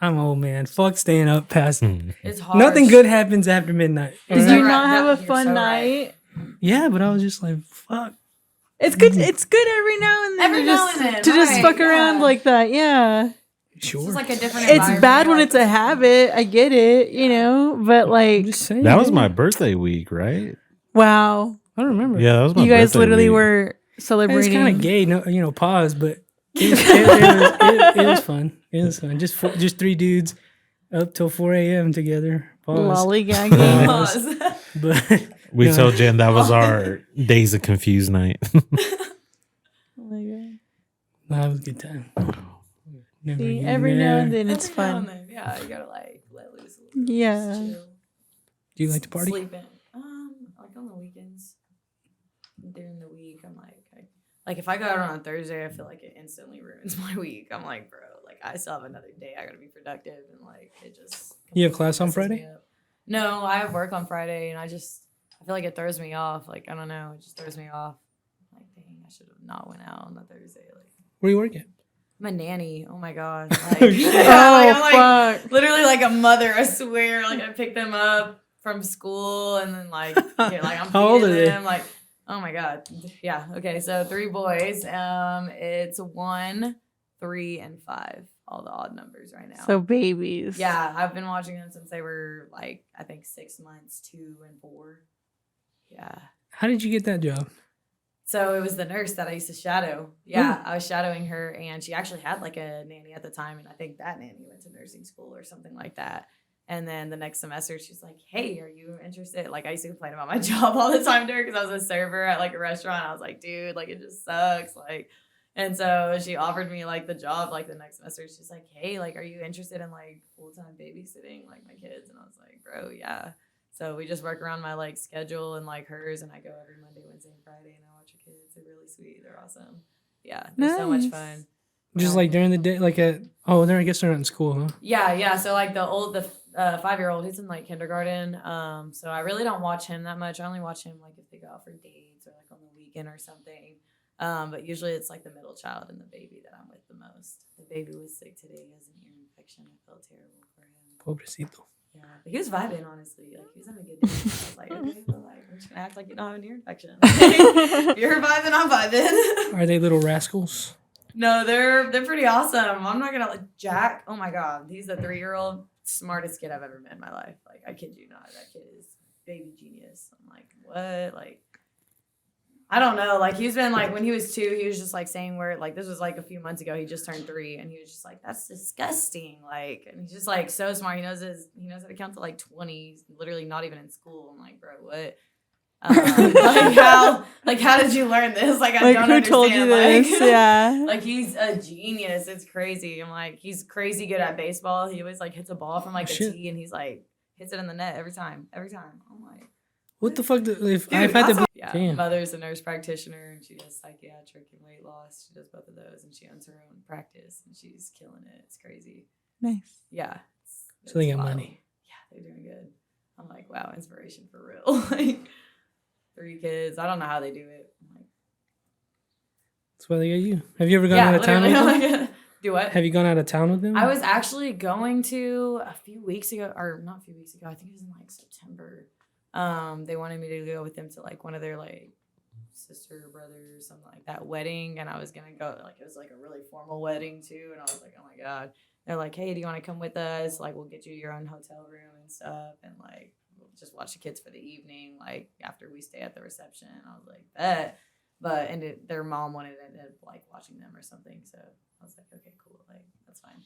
I'm old man. Fuck staying up past. It's hard. Nothing good happens after midnight. Did Alright? you not have a You're fun so night? Yeah, but I was just like, fuck. It's good. It's good every now and then. Every now and then, to just right, fuck yeah. around like that. Yeah. Sure. It's like a different It's environment. bad when Like, it's a habit. I get it, you know, but I'm like, just saying. That was my birthday week, right? wow. I don't remember. Yeah, that was my You guys birthday literally week. were It's celebrating. kind of gay, no, pause, but it was fun. It was fun. Just 3 dudes up till 4 a.m. together. Pause. Lollygagging. Pause. But We no. told Jen that was our Days of Confused night. Oh my God. that was a good time. Never See, again. every now and then Every it's now and fun. then, yeah, you gotta like let loose a little bit. Yeah. Just chill. Do you like to party? Sleep in. Like on the weekends. During the week, I'm like if I go out on a Thursday, I feel like it instantly ruins my week. I'm like, bro, like I still have another day. I gotta be productive, and like it just. You have class on messes me Friday? up. No, I have work on Friday, and I feel like it throws me off. Like I don't know, it just throws me off. I'm like, dang, I should have not went out on a Thursday. Like Where you work at? I'm a nanny. Oh my god. Like, Oh, I'm like fuck. literally like a mother. I swear. Like I pick them up from school, and then like I'm How old feeding are they? them. Like oh my god. Yeah. Okay. So 3 boys. It's 1, 3, and 5. All the odd numbers right now. So babies. Yeah, I've been watching them since they were like I think 6 months, 2 and 4. Yeah. How did you get that job? So it was the nurse that I used to shadow. Yeah, I was shadowing her, and she actually had like a nanny at the time, and I think that nanny went to nursing school or something like that. And then the next semester, she's like, "Hey, are you interested?" Like I used to complain about my job all the time to her because I was a server at like a restaurant. I was like, "Dude, like it just sucks." Like, and so she offered me like the job like the next semester. She's like, "Hey, like, are you interested in like full-time babysitting like my kids?" And I was like, "Bro, yeah." So we just work around my like schedule and like hers, and I go every Monday, Wednesday, and Friday, and I watch her kids. They're really sweet. They're awesome. Yeah, they're so much Nice. fun. Just like during the day, like I guess they're not in school, huh? Yeah. So like the 5-year-old, he's in like kindergarten. So I really don't watch him that much. I only watch him like if they go out for dates or like on the weekend or something. But usually it's like the middle child and the baby that I'm with the most. The baby was sick today. He has an ear infection. I felt terrible for him. Pobrecito. Yeah, but he was vibing, honestly. Like, he was having a good day. I was like, okay, but like, I'm just gonna act like you don't have an ear infection. If you're vibing, I'm vibing. Are they little rascals? No, they're pretty awesome. I'm not gonna like Jack. Oh my god, he's the 3-year-old, smartest kid I've ever met in my life. Like, I kid you not, that kid is baby genius. I'm like, what? Like, I don't know. Like he's been like when he was 2, he was just like saying where like this was like a few months ago. He just turned 3, and he was just like, "That's disgusting." Like, and he's just like so smart. He knows how to count to like 20. He's literally not even in school. I'm like, bro, what? How did you learn this? Like, I Like, don't who understand. told you Like, this? Yeah. like he's a genius. It's crazy. I'm like, he's crazy good at baseball. He always like hits a ball from like a Shit. tee, and he's like hits it in the net every time. I'm like. What the fuck? If Dude, I've had to, yeah, damn. mother's a nurse practitioner, and she does psychiatric and weight loss. She does both of those, and she owns her own practice, and she's killing it. It's crazy. Nice. Yeah. So they it's got wild. money. Yeah, they're doing good. I'm like, wow, inspiration for real. Like 3 kids. I don't know how they do it. I'm like, That's why they got you. Have you ever gone out of town with literally, them? like, do what? Have you gone out of town with them? I was actually going to a few weeks ago, or not a few weeks ago. I think it was in like September. They wanted me to go with them to like one of their like sister, brother, something like that wedding, and I was gonna go. Like it was like a really formal wedding too, and I was like, oh my god. They're like, hey, do you want to come with us? Like, we'll get you your own hotel room and stuff, and like we'll just watch the kids for the evening. Like after we stay at the reception, I was like, bet. But their mom wanted to end up like watching them or something, so I was like, okay, cool, like that's fine.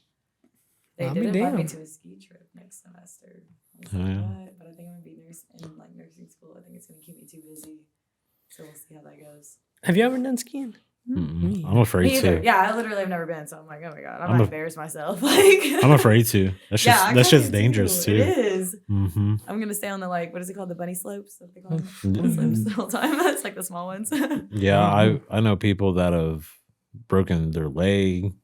They I'll did be invite me damned. to a ski trip next semester. I was Oh, like, yeah. what? But I think I'm gonna be in like nursing school. I think it's gonna keep me too busy. So we'll see how that goes. Have you ever done skiing? Mm-mm. I'm afraid Me either. to. Yeah, I literally have never been, so I'm like, oh my god, I'm I'm not a- embarrass myself. Like, I'm afraid to. That's just I that's kinda just do. dangerous too. It is. Mm-hmm. I'm gonna stay on the like, what is it called? The bunny slopes? That they call them? Mhm. Bunny slopes the whole time. That's like the small ones. Yeah, Mhm. I know people that have broken their leg,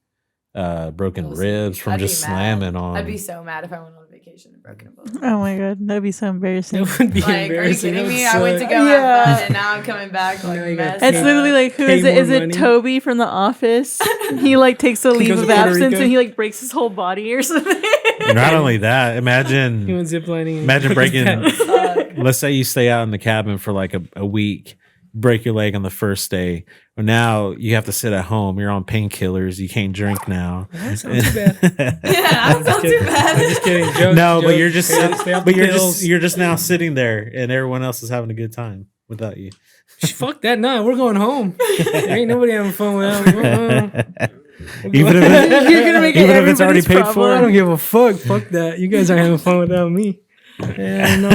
broken We'll see. ribs from I'd be just mad. slamming on. I'd be so mad if I went on vacation and broken a bone. Oh my god, that'd be so embarrassing. That would be Like, are you embarrassing. kidding That would me? I went to suck. go Yeah. have fun, and now I'm coming back like Now you gotta messed It's pay- literally like, who pay is it? Is more it money. Toby from The Office? He like takes a He leave goes of to Puerto absence Rico. and he like breaks his whole body or something. And not only that, He imagine went ziplining. and Imagine broke his breaking- back. Suck. let's say you stay out in the cabin for like a week, break your leg on the first day. Well, now you have to sit at home. You're on painkillers. You can't drink now. That sounds too bad. Yeah, that I'm sounds just too kidding. bad. I'm just kidding. Joke, No, but joke. you're just Stay off the pills. you're just now sitting there, and everyone else is having a good time without you. Fuck that. No, we're going home. There ain't nobody having fun without me. Even if it- You're gonna make it even if it's already everybody's paid I for. don't give a fuck. Fuck that. You guys aren't having fun without me. Yeah, no.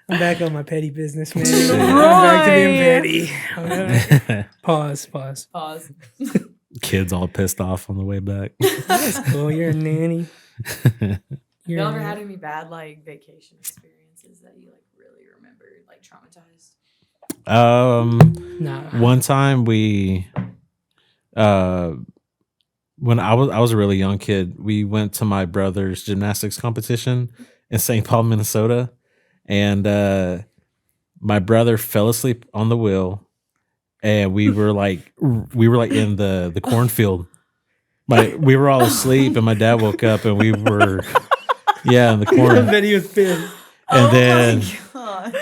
I'm back on my petty business, man. I'm back to being petty. Okay. Pause. Pause. Kids all pissed off on the way back. That's cool. You're a nanny. You're Y'all a ever nanny. had any bad like vacation experiences that you like really remembered, like traumatized? Nah. One time we, when I was a really young kid, we went to my brother's gymnastics competition in St. Paul, Minnesota, and my brother fell asleep on the wheel, and we were like in the cornfield. We were all asleep, and my dad woke up, and we were in the I corn, bet he was pissed. and then God.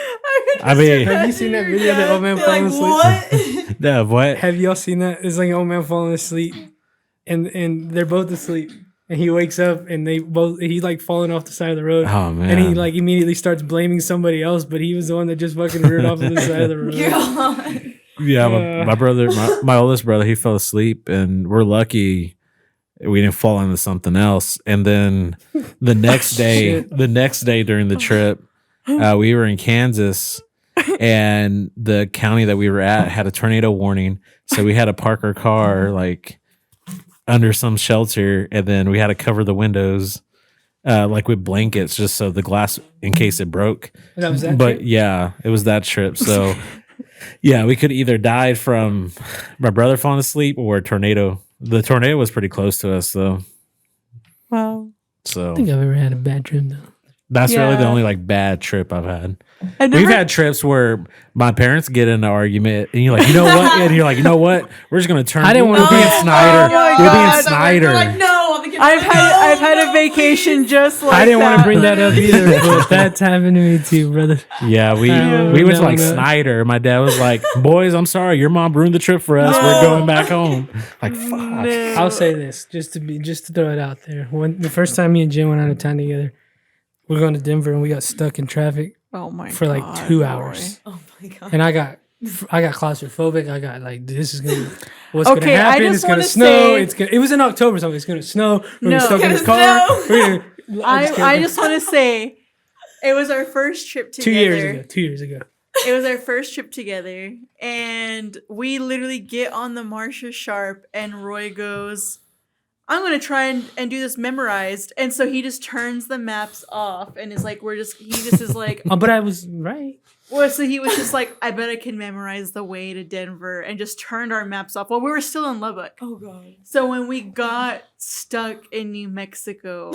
I mean, Have you seen that video of the old man Like falling asleep? what? what? Have y'all seen that? It's like an old man falling asleep, and they're both asleep, and he wakes up, and he's like falling off the side of the road, Oh man! and he like immediately starts blaming somebody else, but he was the one that just fucking reared off of the side of the road. God. Yeah, my brother, my oldest brother, he fell asleep, and we're lucky we didn't fall into something else. And then the next day, during the trip, we were in Kansas, and the county that we were at had a tornado warning, so we had to park our car like under some shelter, and then we had to cover the windows like with blankets, just so the glass in case it broke. That was that. But trip? yeah, it was that trip. So yeah, we could either die from my brother falling asleep or a tornado. The tornado was pretty close to us though. Wow. So I think I've ever had a bad trip though. that's really the Yeah. only like bad trip I've had. I've We've never, had trips where my parents get in an argument, and you're like, you know what? And you're like, you know what? We're just gonna turn. I didn't wanna We're be being a- Snyder. Oh my We're God, being I'm Snyder. You're like, no. I'm thinking, I've had a vacation just like I didn't want to that. bring that up either, but that's happened to me too, brother. Yeah, we Yeah. went to like No. Snyder. My dad was like, "Boys, I'm sorry, your mom ruined the trip for us. We're going back home." Like, fuck. No. I'll say this just to throw it out there. When the first time me and Jim went out of town together, we were going to Denver and we got stuck in traffic Oh my for like God, 2 boy. hours, Oh my God. and I got claustrophobic. I got like, this is gonna what's Okay, gonna I happen? just It's gonna wanna snow. say- It was in October, so it's gonna snow. We're No. stuck in It's this gonna car. snow. I just want to say, it was our first trip together. 2 years ago. It was our first trip together, and we literally get on the Marsha Sharp, and Roy goes, I'm gonna try and do this memorized. And so he just turns the maps off and is like, he just is like, Oh, but I was right. well, so he was just like, I bet I can memorize the way to Denver, and just turned our maps off while we were still in Lubbock. Oh God. So when we got stuck in New Mexico,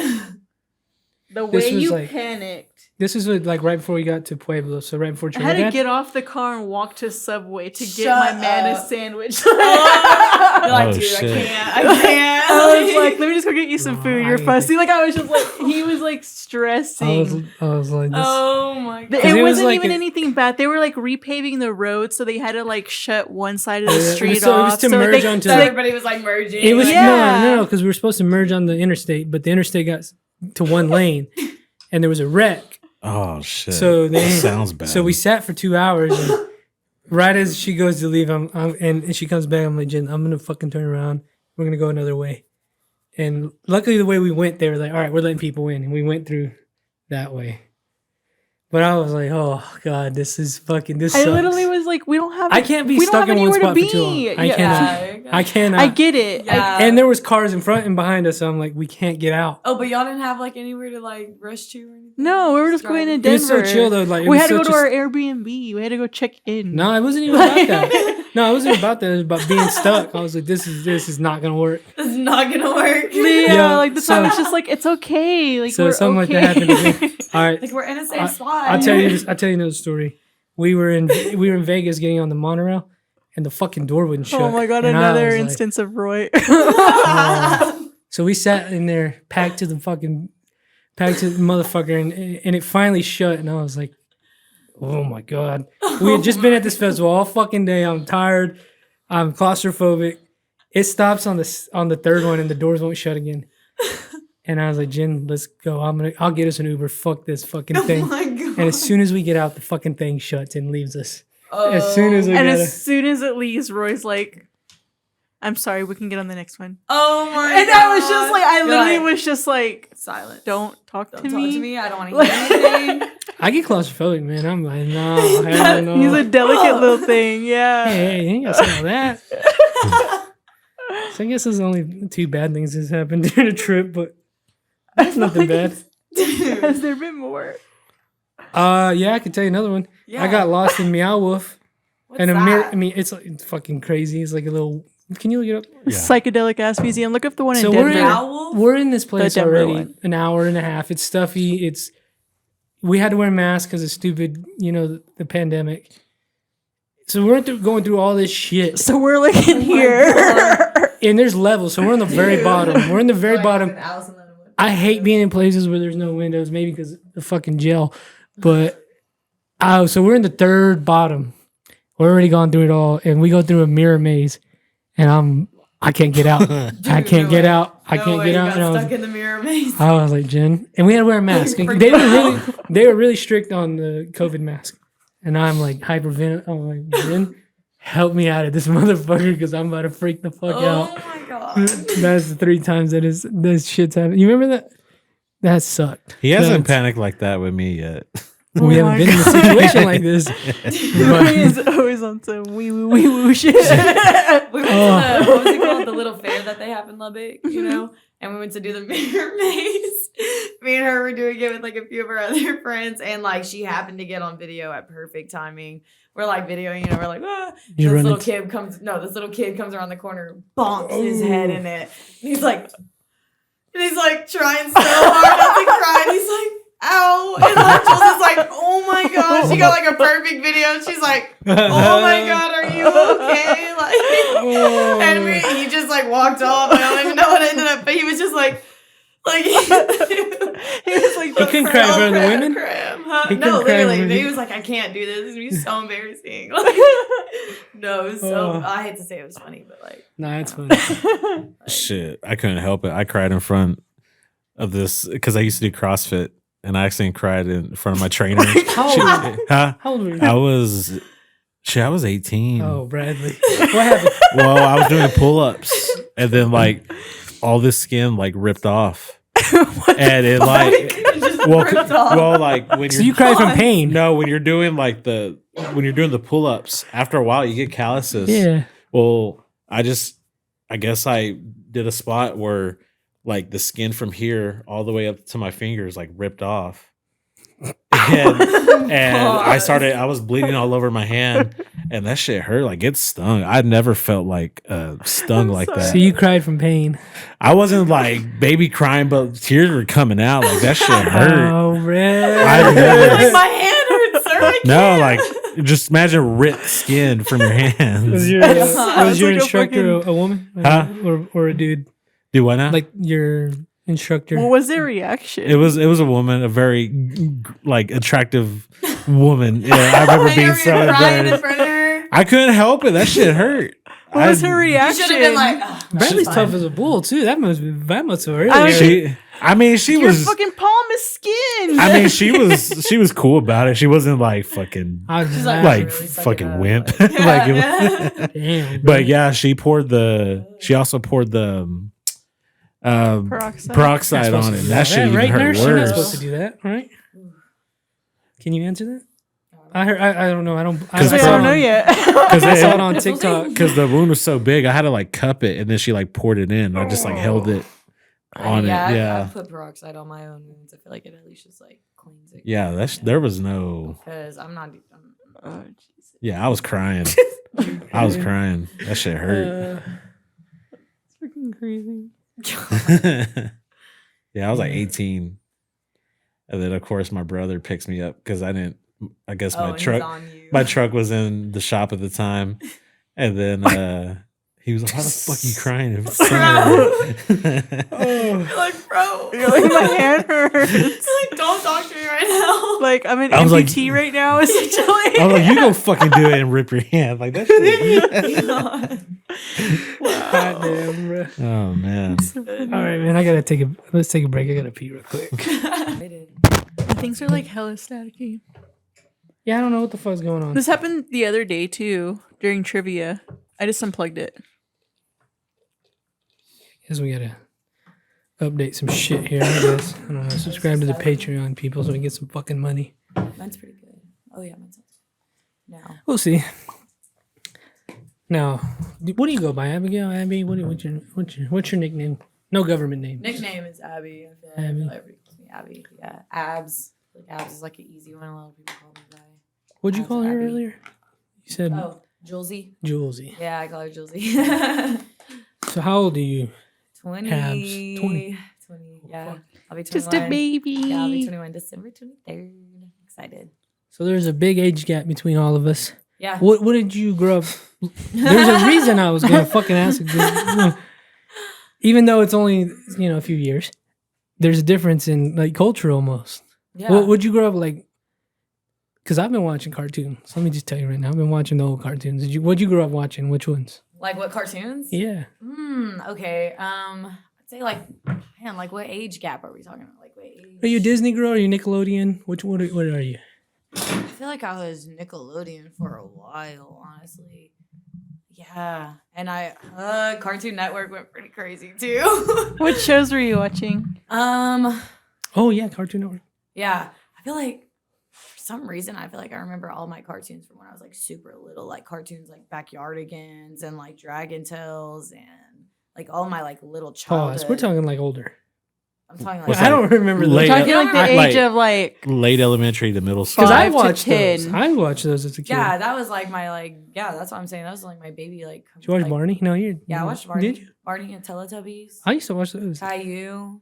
the This way was you like- panicked. This is like right before we got to Pueblo, so right before I had to Trinidad. get off the car and walk to Subway to get Shut my manna up. sandwich. You're like, Oh, dude, shit. I can't. I was like, let me just go get you some No, food. I You're didn't fussy. Like, I was just like, he was like I stressing. was like, this. Oh my God. It 'Cause it was wasn't like even a- anything bad. They were like repaving the road, so they had to like shut one side of the Yeah, it was street so- it was off. to so merge they, onto so the- they- Everybody was like merging. It was like, Yeah. no, because we were supposed to merge on the interstate, but the interstate got to one lane, and there was a wreck. Oh shit! So then, sounds bad. So we sat for 2 hours, and right as she goes to leave, and she comes back, I'm like, Jen, I'm gonna fucking turn around. We're gonna go another way, And luckily, the way we went, they were like, "All right, we're letting people in," and we went through that way. But I was like, "Oh God, this is fucking. This I sucks." literally was like, we don't have. I can't be we don't stuck have in one anywhere to spot for too long. be. I Yeah. cannot. I cannot. I get it. Yeah. And there was cars in front and behind us. So I'm like, we can't get out. Oh, but y'all didn't have like anywhere to like rush to or anything? No, we were just going to driving? It was Denver. so chill though. Like it we was had to go such to a- our Airbnb. We had to go check in. No, it wasn't even about that. No, it wasn't about that. It was about being stuck. I was like, this is not gonna work. This is not gonna work. Yeah, like the time so- it's just like it's okay. Like So we're something okay. like that happened to me. All right, Like we're in a safe spot. I'll tell you this. I'll tell you another story. We were in Vegas getting on the monorail, and the fucking door wouldn't shut. Oh my god, And I another was like, instance of Roy. So we sat in there, packed to the motherfucker, and it finally shut. And I was like, oh my god. We had just been at this festival all fucking day. I'm tired. I'm claustrophobic. It stops on the third one, and the doors won't shut again. And I was like, Jen, let's go. I'll get us an Uber. Fuck this fucking thing. Oh my god. And as soon as we get out, the fucking thing shuts and leaves us. As soon as we And get as soon as it leaves, Roy's like, I'm sorry, we can get on the next one. Oh my And god. I was just like, I You're literally like, was just like, silent. don't talk Don't to talk me. to me. I don't want to hear anything. I get claustrophobic, man. I'm like, no, hell no. He's a delicate little thing, yeah. Hey, you ain't got to say all that. So I guess there's only 2 bad things that's happened during the trip, but that's nothing bad. Has there been more? Yeah, I can tell you another one. Yeah. I got lost in Meow Wolf. What's And that? I mean, it's fucking crazy. It's like a little. Can you look it up? Yeah. Psychedelic ass museum. Look up the one So in we're Denver. in, Meow Wolf? we're in this place Denver already one. an hour and a half. It's stuffy. We had to wear masks because of stupid, the pandemic. So we're going through all this shit. So we're like Oh in here. And there's levels. So we're on the very bottom. We're in the very Like, bottom. an Alice in Wonderland. I hate being in places where there's no windows, maybe because of the fucking gel. But so we're in the third bottom. We're already gone through it all, and we go through a mirror maze, and I can't get out. I can't get out. I No can't way, get you out. got And I stuck in the mirror maze. was like, Jen, and we had to wear a mask. Freaked They were really strict on the COVID mask, and I'm like hyperventilating. I'm like, Jen, help me out of this motherfucker because I'm about to freak the fuck Oh out. my god. That's the 3 times this shit's happened. You remember that? That sucked. He hasn't That's- panicked like that with me yet. We Oh haven't my been in a God. situation like this. Roy is always on some wee woo shit. We went to Oh. what was it called? The little fair that they have in Lubbock, And we went to do the mirror maze. Me and her were doing it with like a few of our other friends, and like she happened to get on video at perfect timing. We're like videoing, we're like, ah. You This run little into- kid comes around the corner, bonks his head in it. And he's like trying so hard not to cry. And he's like, ow. And like Chelsea's like, oh my god. She got like a perfect video. And she's like, oh my god, are you okay? Like, and he just like walked off. I don't even know what ended up, but he was just like He was like, He couldn't cry in front of the women? He couldn't No, cry in literally. front of He you? was like, I can't do this. It's gonna be so embarrassing. Like, no, it was so. Oh. I hate to say it was funny, but like, Nah, it's funny. Shit, I couldn't help it. I cried in front of this because I used to do CrossFit, and I accidentally cried in front of my trainer. How old were you? Huh? How old were you? I was 18. Oh, Bradley. What happened? Well, I was doing pull-ups, and then like all this skin like ripped off, and it like just well, ripped off. well, like when So you're you cried from pain? no, when you're doing like when you're doing the pull-ups, after a while you get calluses. Yeah. Well, I guess I did a spot where like the skin from here all the way up to my fingers like ripped off. And I was bleeding all over my hand, and that shit hurt. Like it stung. I'd never felt like stung I'm like sorry. that. So you cried from pain. I wasn't like baby crying, but tears were coming out. Like that shit hurt. Oh, Red. I've never- Like, my hand hurts, sir. I No, can't. like just imagine ripped skin from your hands. Was your, Sounds your like a instructor fucking- a woman? Huh? Or a dude? Do what now? Like your instructor? What was their reaction? It was a woman, a very like attractive woman. Yeah, I remember Like, being you so were crying in embarrassed. front of her. I couldn't help it. That shit hurt. What was her You reaction? should have been like, "Ugh, Bradley's that's tough fine." as a bull, too. That must have really I hurt. She Your was. fucking palm is skin. I mean, she was cool about it. She wasn't like fucking I was She's like, like, like really suck it fucking up, wimp. like- Like Yeah. it- damn. but yeah, she also poured the peroxide on it. That shit even right, hurt nurse? You're not supposed worse. to do that, right? Can you answer that? I heard. I don't know. I don't. Because I don't know yet. Because I saw it on TikTok. Because the wound was so big, I had to like cup it, and then she like poured it in. I just like held it on it. Yeah, I put peroxide on my own wounds. I feel like it at least just like cleans it. yeah. There was no. Because I'm not. Oh, Jesus. Yeah, I was crying. I was crying. That shit hurt. It's freaking crazy. Yeah, I was like 18, and then of course my brother picks me up because I didn't. I guess my truck was in the shop at the time, and then he was like, "Why the fuck are you crying?" You're like, bro. You're like, my hand hurts. You're like, don't talk to me right now. Like, I'm in I was like- amputee right now, essentially. I was like, "You go fucking do it and rip your hand like that." Shit. God damn, bro. Oh man. All right, man. Let's take a break. I gotta pee real quick. Things are like hella staticky. Yeah, I don't know what the fuck's going on. This happened the other day too during trivia. I just unplugged it. Guess we gotta update some shit here. I guess. I don't know. Subscribe to the Patreon, people, so we can get some fucking money. Mine's pretty good. Oh yeah, mine's no. We'll see. Now, what do you go by, Abigail? Abby? What's your nickname? No government name. Nickname is Abby. I feel like Abby. everybody calls me Abby. Yeah, Abs. Like Abs is like an easy one. A lot of people call me by. What'd you Abs call her Abby. earlier? You said Julesy. Julesy. Yeah, I call her Julesy. So how old are you? 20. Abs. 20. 20. Yeah. fuck. I'll be 21. Just a baby. Yeah, I'll be 21 December 23rd. Excited. So there's a big age gap between all of us. Yeah. What did you grow up? There's a reason I was gonna fucking ask. Even though it's only a few years, there's a difference in like culture almost. Yeah. What would you grow up like? Because I've been watching cartoons. Let me just tell you right now, I've been watching the old cartoons. What'd you grow up watching? Which ones? Like what cartoons? Yeah. Okay. I'd say like what age gap are we talking about? Like what age? Are you a Disney girl? Are you Nickelodeon? What are you? I feel like I was Nickelodeon for a while, honestly. Yeah, and Cartoon Network went pretty crazy too. What shows were you watching? Oh yeah, Cartoon Network. Yeah, I feel like for some reason I remember all my cartoons from when I was like super little, like cartoons like Backyardigans and like Dragon Tales and like all my like little childhood. Pause. We're talking like older. I'm talking like What's I don't remember those. Late- Talking like the like- age of like Late elementary to middle school. Because I 5 to watched 10. those. I watched those as a kid. yeah, that was like my that's what I'm saying. That was like my baby like. Did you watch like, Barney? No, you. Yeah, I watched Barney. Did you? Barney and Teletubbies. I used to watch those. Caillou.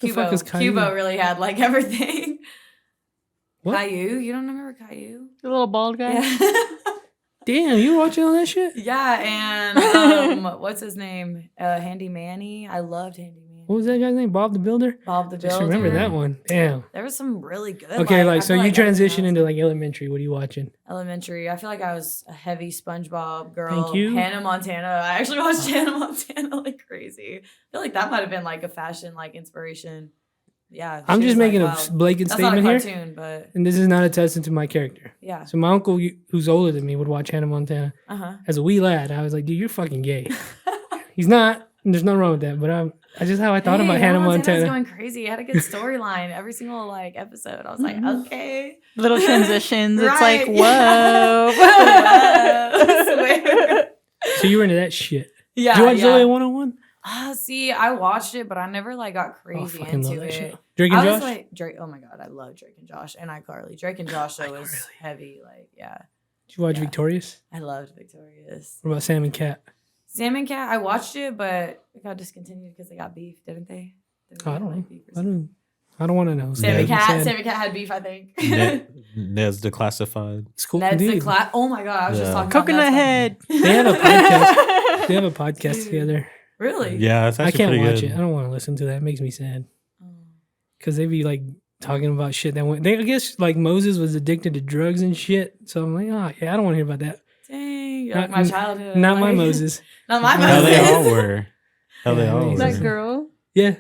The fuck is Caillou? Cubo really had like everything. What? Caillou? You don't remember Caillou? the little bald guy. Yeah. Damn, you were watching all that shit? Yeah, and what's his name? Handy Manny. I loved Handy Manny. What was that guy's name? Bob the Builder? Bob the Just Builder. remember that one. Damn. There was some really good. Okay, I so feel you everything transition else- into like elementary. What are you watching? elementary. I feel like I was a heavy SpongeBob girl. Thank you. Hannah Montana. I actually watched Hannah Montana like crazy. I feel like that might have been like a fashion like inspiration. Yeah. I'm she just was, making like, a wow. blanket That's not a statement here. cartoon, but And this is not a testament to my character. yeah. So my uncle, who's older than me, would watch Hannah Montana. As a wee lad, I was like, dude, you're fucking gay. He's not. And there's nothing wrong with that. But I just how I thought about Hannah Montana. was going crazy. It had a good storyline every single like episode. I was like, okay. Little transitions. It's Right, like, yeah. whoa. I swear. So you were into that shit. Yeah. Did you watch yeah. Zoe 101? See, I watched it, but I never like got Oh, I crazy fucking into love that it. shit. Drake and I was Josh? like Drake. Oh my god, I love Drake and Josh and iCarly. Drake and Josh though was iCarly. heavy. Like, yeah, Did you watch Yeah. Victorious? I loved Victorious. What about Sam and Cat? Sam and Cat, I watched it, but it got discontinued because they got beef, didn't they? Didn't they I have, don't know. like, beef or something? I don't want to know. Sam and Yeah. Cat. Sam and Cat had beef, I think. Ned's declassified. It's cool. Ned's the Indeed. class. Oh my god, I was just Yeah. talking about Coconut Ned's head. They have a podcast. They have a podcast Dude. together. Really? Yeah, it's I actually can't pretty watch good. it. I don't want to listen to that. It makes me sad. Oh. Because they be like talking about shit that went. I guess like Moses was addicted to drugs and shit. So I'm like, oh yeah, I don't want to hear about that. Dang, you're like Not- my childhood. Not my like- Moses. Not my Hell, Hell, Moses. they all were. Hell, they Yeah, all amazing. were. That girl. Yeah.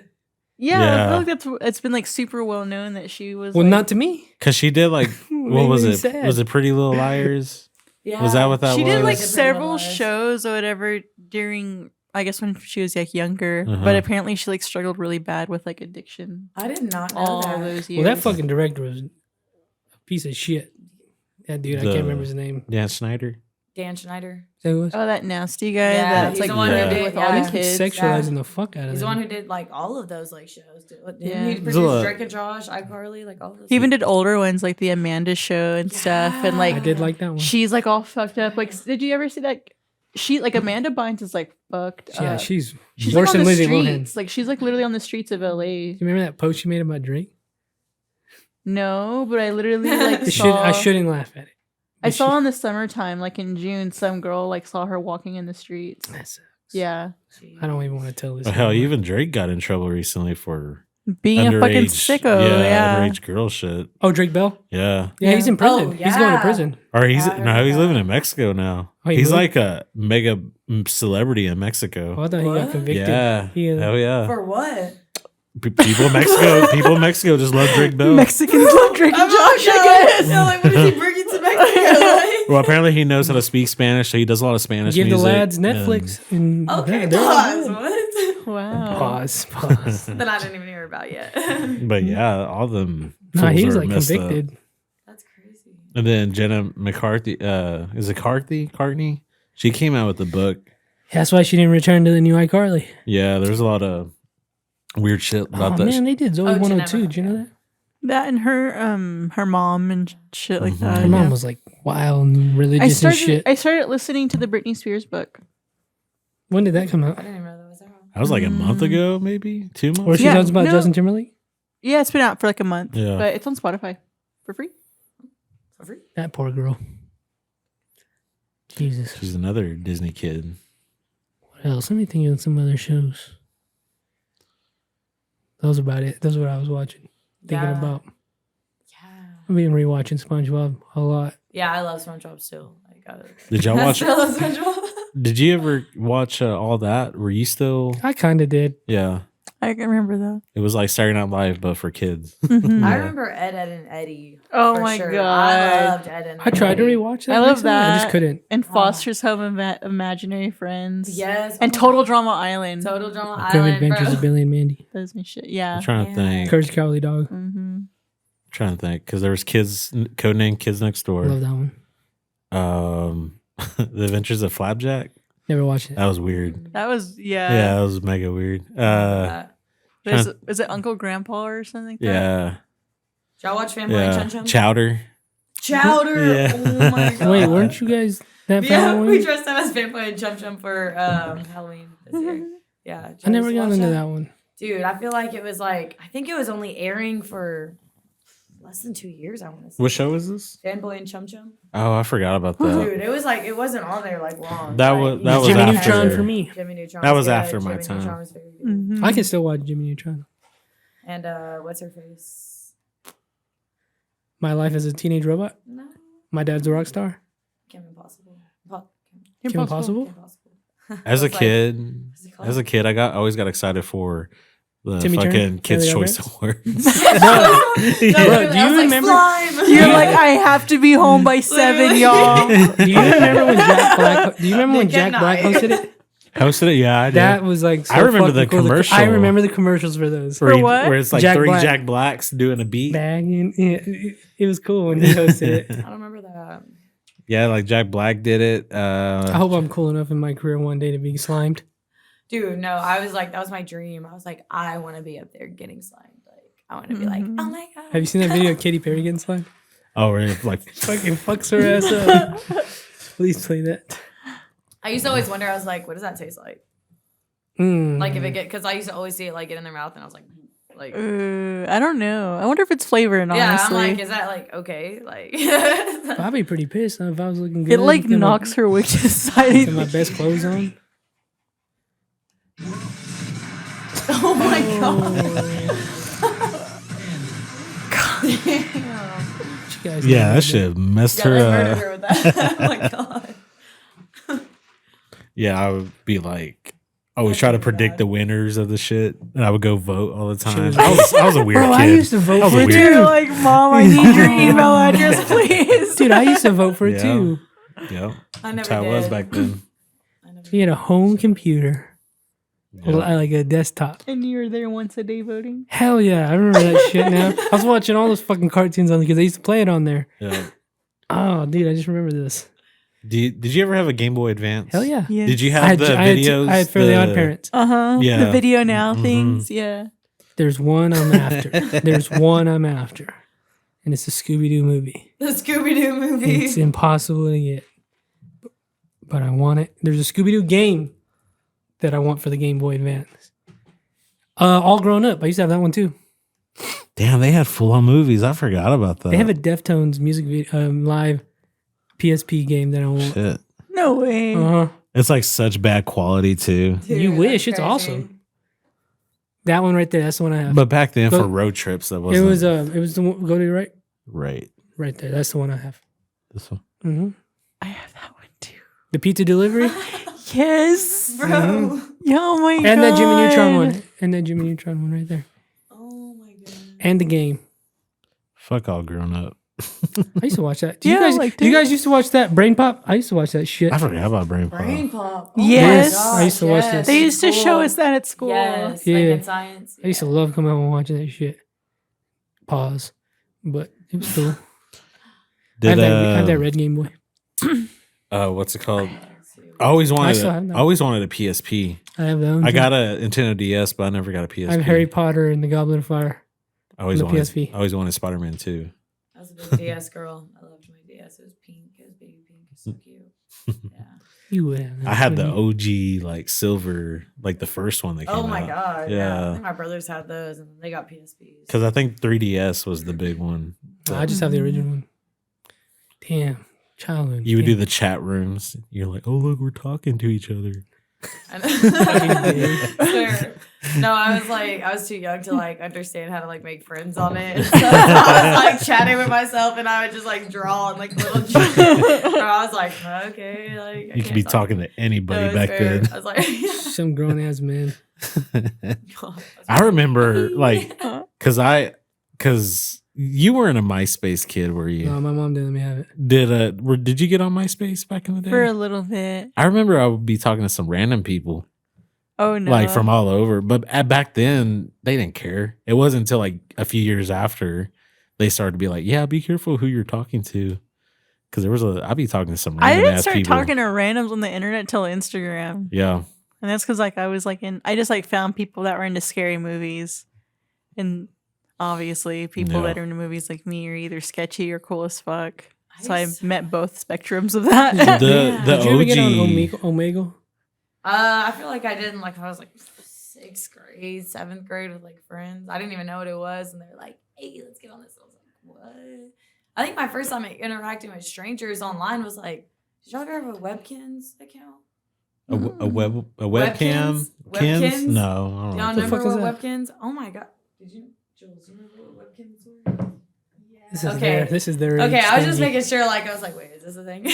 Yeah, I Yeah. feel like it's been like super well known that she was. Well, like, not to me. Because she did like, what Made was me it? sad. Was it Pretty Little Liars? Yeah. Was that what that she was? did like Pretty several Little Liars. shows or whatever during I guess when she was like younger, Uh-huh. but apparently she like struggled really bad with like addiction I did not know all that. those years. Well, that fucking director was a piece of shit. That dude, I The- can't remember his name. Dan Snyder. Dan Schneider. Is that who it was? Oh, that nasty guy. Yeah, that's he's like the one who flirty did- with yeah. all the He's kids. sexualizing the fuck out of He's the them. one who did like all of those like shows. Didn't Yeah. he There's a produce lot- Drake and Josh, iCarly, like all of those? He even did older ones like the Amanda Show and stuff, and like I did like that one. she's like all fucked up. Like, did you ever see that? She like Amanda Bynes is like fucked Yeah, up. she's She's worse like than on the Lizzie Lohan. streets. Like she's like literally on the streets of LA. Do you remember that post she made about Drake? No, but I literally like I saw. shouldn't laugh at it. I saw in the summertime, like in June, some girl like saw her walking in the streets. That sucks. Yeah, I don't even want to tell this. Hell, anymore. even Drake got in trouble recently for being a fucking underage- sicko. Yeah, underage girl shit. Oh, Drake Bell? Yeah, Yeah, he's in prison. Oh, He's going to yeah. prison. or he's Yeah, I heard no, he's that. living in Mexico now. Oh, he He's moved? like a mega celebrity in Mexico. Oh, I thought he got What? convicted. Yeah, He, hell yeah. For what? People in Mexico, people in Mexico just love Drake Bell. Mexicans love Drake and I'm Josh. like, I guess. no, like, what does he bring you to Mexico? Like? Well, apparently he knows how to speak Spanish, so he does a lot of Spanish give the music. lads Netflix. And Okay, they're all pause. good. What? Wow. Pause. That I didn't even hear about yet. But yeah, all them. Nah, fools he was are like messed up. convicted. That's crazy. And then Jenna McCarthy, is it Cartney? She came out with the book. That's why she didn't return to the new iCarly. Yeah, there's a lot of weird shit Oh about that. man, they did Zoe Oh, 102. Jenna, Did you know that? That and her mom and shit like that. Her mom yeah. was like wild and religious and shit. I started listening to the Britney Spears book. When did that come I out? didn't even know that was out. That was like a month ago, maybe 2 months. Where she Yeah, talks about no. Justin Timberlake? Yeah, it's been out for like a month. Yeah. But it's on Spotify for free. For free? That poor girl. Jesus. She's another Disney kid. What else? Let me think of some other shows. That was about it. That's what I was watching. Thinking Yeah. about. Yeah. I've been rewatching SpongeBob a lot. Yeah, I love SpongeBob still. Like, Did y'all I watch? still love SpongeBob. Did you ever watch all that? Were you still? I kind of did. Yeah, I can remember that. it was like Saturday Night Live, but for kids. Mhm. I Yeah. remember Ed, Ed, and Eddie. Oh for my sure. God. I loved Ed and I tried to Eddie. rewatch that. I love recently. I just that. couldn't. And Foster's Home Imaginary Friends. Yes. And oh my Total God. Drama Island. Total Drama Crime Island. Adventures bro. of Billy and Mandy. That was my shit. Yeah. I'm trying to Yeah. think. Courage the Cowardly Dog. Mm-hmm. Trying to think because there was kids codename Kids Next I love Door. that one. The Adventures of Flapjack. Never watched it. That was weird. That was, Yeah, yeah. that was mega weird. Is it Uncle Grandpa or something like that? Yeah, Did y'all watch Family yeah. Chum Chum? Chowder. Chowder. Yeah. Oh my god. Wait, weren't you guys that Yeah, family? we dressed up as Fanboy and Chum Chum for Halloween this year. Yeah. did I never y'all got watch into that one. Dude, I feel like it was like, I think it was only airing for less than 2 years, I want to say. What show was this? Fanboy and Chum Chum. Oh, I forgot about that. Dude, it was like, it wasn't on there like long. That Like, was- you that just- was Jimmy after- Neutron for me. Jimmy Neutron. That was good. after my Jimmy time. Neutron was very good. Mhm. I can still watch Jimmy Neutron. And what's her face? My Life as a Teenage Robot. No. My Dad's a Rock Star. Kim Impossible. Kim Impossible. Kim Impossible. As a I was like, kid, what's it called? as a kid, I always got excited for the Timmy Turner? fucking Kids' Kelly Choice Awards. No, Bro, dude, do I you was like, remember- slime. You're like, I have to be home by 7, y'all. Do you remember when Jack Black? Do you remember when Nick Jack at Black Night. hosted it? Hosted it, yeah, I did. That was like. So I remember the fucking cool. commercial. I remember the commercials for those. where, For what? where it's like Jack three Black. Jack Blacks doing a beat. Bagging. Yeah, it was cool when he hosted it. I don't remember that. Yeah, like Jack Black did it. I hope I'm cool enough in my career one day to be slimed. Dude, no, I was like, that was my dream. I was like, I want to be up there getting slimed. Like, I want to be like, Mhm. oh my God. Have you seen that video of Katy Perry getting slimed? Oh, really? Like, Fucking fucks her ass up. Please play that. I used to always wonder, I was like, what does that taste like? Mm. Like, if it get, because I used to always see it like get in their mouth, and I was like, I don't know. I wonder if it's flavoring, honestly. yeah, I'm like, is that like okay? Like, I'd be pretty pissed if I was looking good. it like with my- knocks her wig to the side. with my best clothes on. oh my God. You guys yeah, know that shit messed Yeah, her they murdered up. her with that. oh my God. Yeah, I would be like, always try to predict the winners of the shit, and I would go vote all the time. was- I was a weird Bro, kid. I used to vote I was for a it weird- You're too. like, Mom, I need your email address, please. Dude, I used to vote for it Yeah. too. Yeah, I never that's how did. it was back then. I never He had a home computer. like a desktop. And you were there once a day voting. Hell yeah, I remember that shit now. I was watching all those fucking cartoons on because they used to play it on there. Yeah. Oh, dude, I just remember this. Did you ever have a Game Boy Advance? Hell yeah. Yes. Did you have the videos? I had Fairly Odd Parents. Yeah. The video now Mhm. things. Yeah. There's one I'm after. There's one I'm after. And it's a Scooby-Doo movie. The Scooby-Doo movie. It's impossible to get. But I want it. There's a Scooby-Doo game that I want for the Game Boy Advance. All Grown Up. I used to have that one too. Damn, they had full on movies. I forgot about that. They have a Deftones music video, live PSP game that I want. Shit. No way. Uh-huh. It's like such bad quality too. Dude, You wish. that's It's crazy. awesome. That one right there. That's the one I have. But back then Go- for road trips, that it wasn't was the one, go to the right. right. Right there. That's the one I have. This one. hmm I have that one too. The pizza delivery Yes. Bro. Mhm. Yeah, oh my god. and that Jimmy Neutron one. And that Jimmy Neutron one right there. Oh my god. And the game. Fuck all grown up. I used to watch that. Yeah, Do you guys used to watch that Brain Pop? I used to watch that shit. I forgot about Brain Pop. Brain pop. Yes. I used to watch this. They used to show us that at school. Yes, Yeah. like in science. I used to love coming home and watching that shit. Pause. But it was cool. I Did have that red Game Boy. what's it called? I always wanted. still have that. I always wanted a PSP. I have that one. I too. got a Nintendo DS, but I never got a PSP. I have Harry Potter and the Goblet of Fire. I always the wanted. PSP. I always wanted Spider Man too. I was a big DS girl. I loved my DS. It was pink. It was baby pink. It was so cute. Yeah. You would have. I had the OG like silver, like the first one that came Oh my out. god. Yeah. I think my brothers had those, and they got PSPs. Because I think 3DS was the big one. I just have the original one. Damn. Childhood. You would do Damn. the chat rooms. You're like, oh look, we're talking to each other. Swear. No, I was too young to like understand how to like make friends on it. And so I was like chatting with myself, and I would just like draw on like little. I was like, okay, like I You can't could be talk. talking to anybody No, it's back fair. then. I was like, Some grown ass man. I remember like because you weren't a MySpace kid, were you? No, my mom didn't let me have it. Did you get on MySpace back in the day? For a little bit. I remember I would be talking to some random people Oh no. like from all over, but back then they didn't care. It wasn't until like a few years after they started to be like, yeah, be careful who you're talking to, because I'd be talking to some I random didn't ass start people. talking to randoms on the internet till Instagram. Yeah, And that's because like I was like I just like found people that were into scary movies. And obviously people Yeah. that are into movies like me are either sketchy or cool as fuck. I So I used- met both spectrums of that. the Did you ever get on OG. Omegle? I feel like I did in like I was like 6th grade, 7th grade with like friends. I didn't even know what it was, and they're like, "Hey, let's get on this." I was like, "What?" I think my first time interacting with strangers online was like, "Did y'all ever have a Webkins account?" A webcam? Webkins? Kins? Webkins? No, I don't Y'all know. the remember fuck is what that? Webkins? Oh my god! Did you, Jules? You remember what Webkins were? This is Okay. This is their. Okay, I was just stingy. making sure. Like, I was like, wait, is this a thing?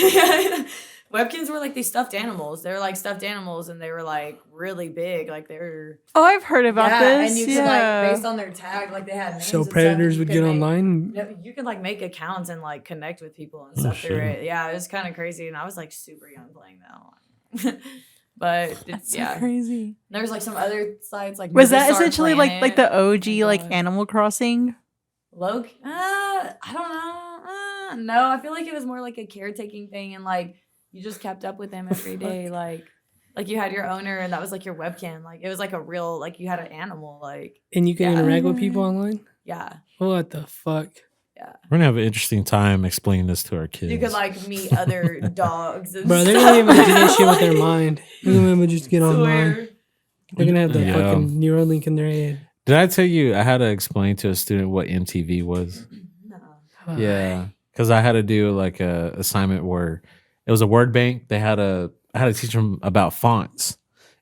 Webkins were like these stuffed animals. They were like stuffed animals, and they were like really big. Like they were. Oh, I've heard about this. And you could like based on their tag, like they had names. So and stuff, predators and you would could get make- online. No, you could like make accounts and like connect with people and Oh, stuff through shit. it. Yeah, it was kind of crazy, and I was like super young playing that one. But That's so yeah, crazy. there was like some other sites like Was that Movie Star essentially like the Planet. OG Oh, like God. Animal Crossing? Loki? I don't know. No, I feel like it was more like a caretaking thing, and like you just kept up with them every day, like you had your owner, and that was like your webcam. Like it was like a real, like you had an animal. Like And you can Yeah. interact with people online? yeah, What the fuck? We're gonna have an interesting time explaining this to our kids. you could like meet other dogs. And Bro, they're stuff. gonna be able to do that shit with their mind. They're gonna be able to just get online. Swear. They're gonna have the Yeah. fucking Neuralink in their head. Did I tell you I had to explain to a student what MTV was? No. Yeah, because I had to do like a assignment where it was a word bank. I had to teach them about fonts,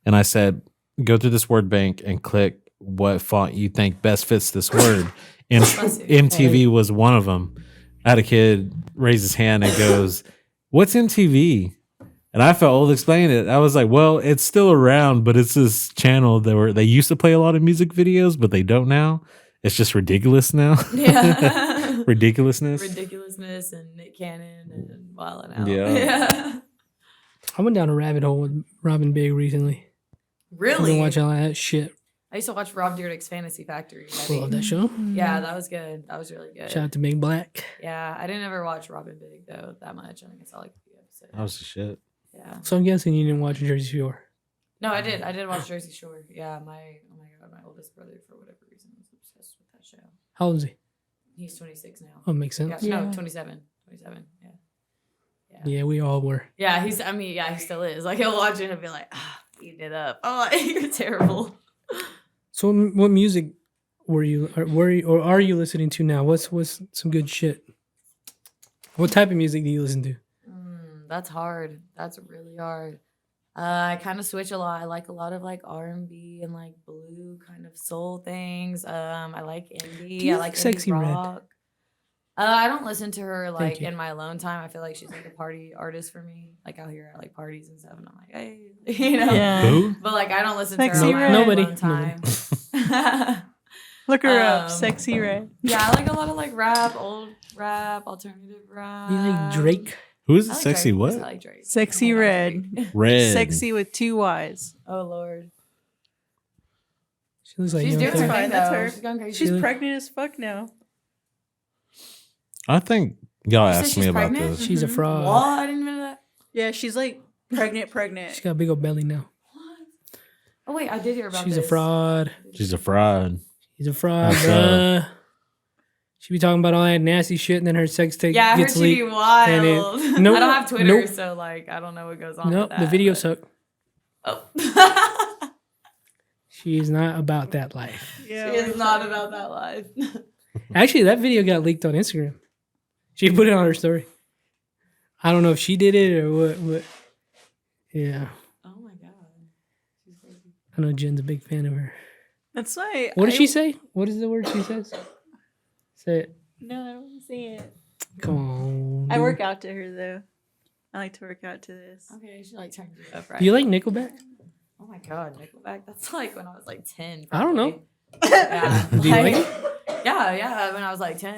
and I said, go through this word bank and click what font you think best fits this word. And MTV was one of them. I had a kid raise his hand and goes, "What's MTV?" And I felt old explaining it. I was like, "Well, it's still around, but it's this channel they used to play a lot of music videos, but they don't now. It's just ridiculous now." Yeah. Ridiculousness. Ridiculousness and Nick Cannon and Wildin' Out. Yeah. Yeah. I went down a rabbit hole with Robin Big recently. I've Really? been watching all that shit. I used to watch Rob Dyrdek's Fantasy Factory. I love that show. Yeah, that was good. That was really good. Shout out to Big Black. Yeah, I didn't ever watch Robin Big though that much. I think I saw like a few episodes. That was the shit. Yeah. So I'm guessing you didn't watch Jersey Shore. No, I did. I did watch Jersey Shore. Yeah, oh my god, my oldest brother for whatever reason was obsessed with that show. How old is he? He's 26 now. Oh, makes sense. Yeah, Yeah. no, 27. 27. Yeah. Yeah, we all were. Yeah, he still is. Like he'll watch it and be like, eating it up. Oh, you're terrible. So what music are you listening to now? What's some good shit? What type of music do you listen to? That's hard. That's really hard. I kind of switch a lot. I like a lot of like R&B and like blue kind of soul things. I like indie. Do you I like like Sexy indie Red? rock. I don't listen to her like you. in my alone time. I feel like she's like a party artist for me. Like out here at like parties and stuff, and I'm like, hey, you know. Yeah. Who? But like I don't listen Sexy to her on my Red. Nobody. alone time. Look her up. Um, Sexy Red. Yeah, I like a lot of like rap, old rap, alternative rap. You like Drake? Who is I it? like Sexy Drake. what? I like Drake. Sexy I like Red. Drake. Red. Sexy with 2 Y's. Oh Lord. She looks like She's young doing her Thug. fine, thing that's though. her. She's going crazy. She's Really? pregnant as fuck now. I think y'all You said asked me she's about pregnant? this. She's a fraud. What? I didn't know that. Yeah, she's like pregnant. She got a big old belly now. What? Oh wait, I did hear about She's this. a fraud. She's a fraud. She's a fraud, That's bruh. She be talking about all that nasty shit, and then her sex tape Yeah, I heard gets she be leaked. wild. Nope, I don't have Twitter, nope. so like I don't know what goes on. Nope, with the that, video but- suck. Oh. She's not about that life. Yeah, she is not about that life. Actually, that video got leaked on Instagram. She put it on her story. I don't know if she did it or what. Yeah, Oh my god. She's crazy. I know Jen's a big fan of her. That's why. What did she say? What is the word she says? Say it. No, I don't want to say it. Come on. I dude. work out to her though. I like to work out to this. Okay, she like turned it up right. Do you like Nickelback? Oh my god, Nickelback. That's like when I was like 10. I don't know. probably. Yeah. Do you like Yeah, when I was like 10.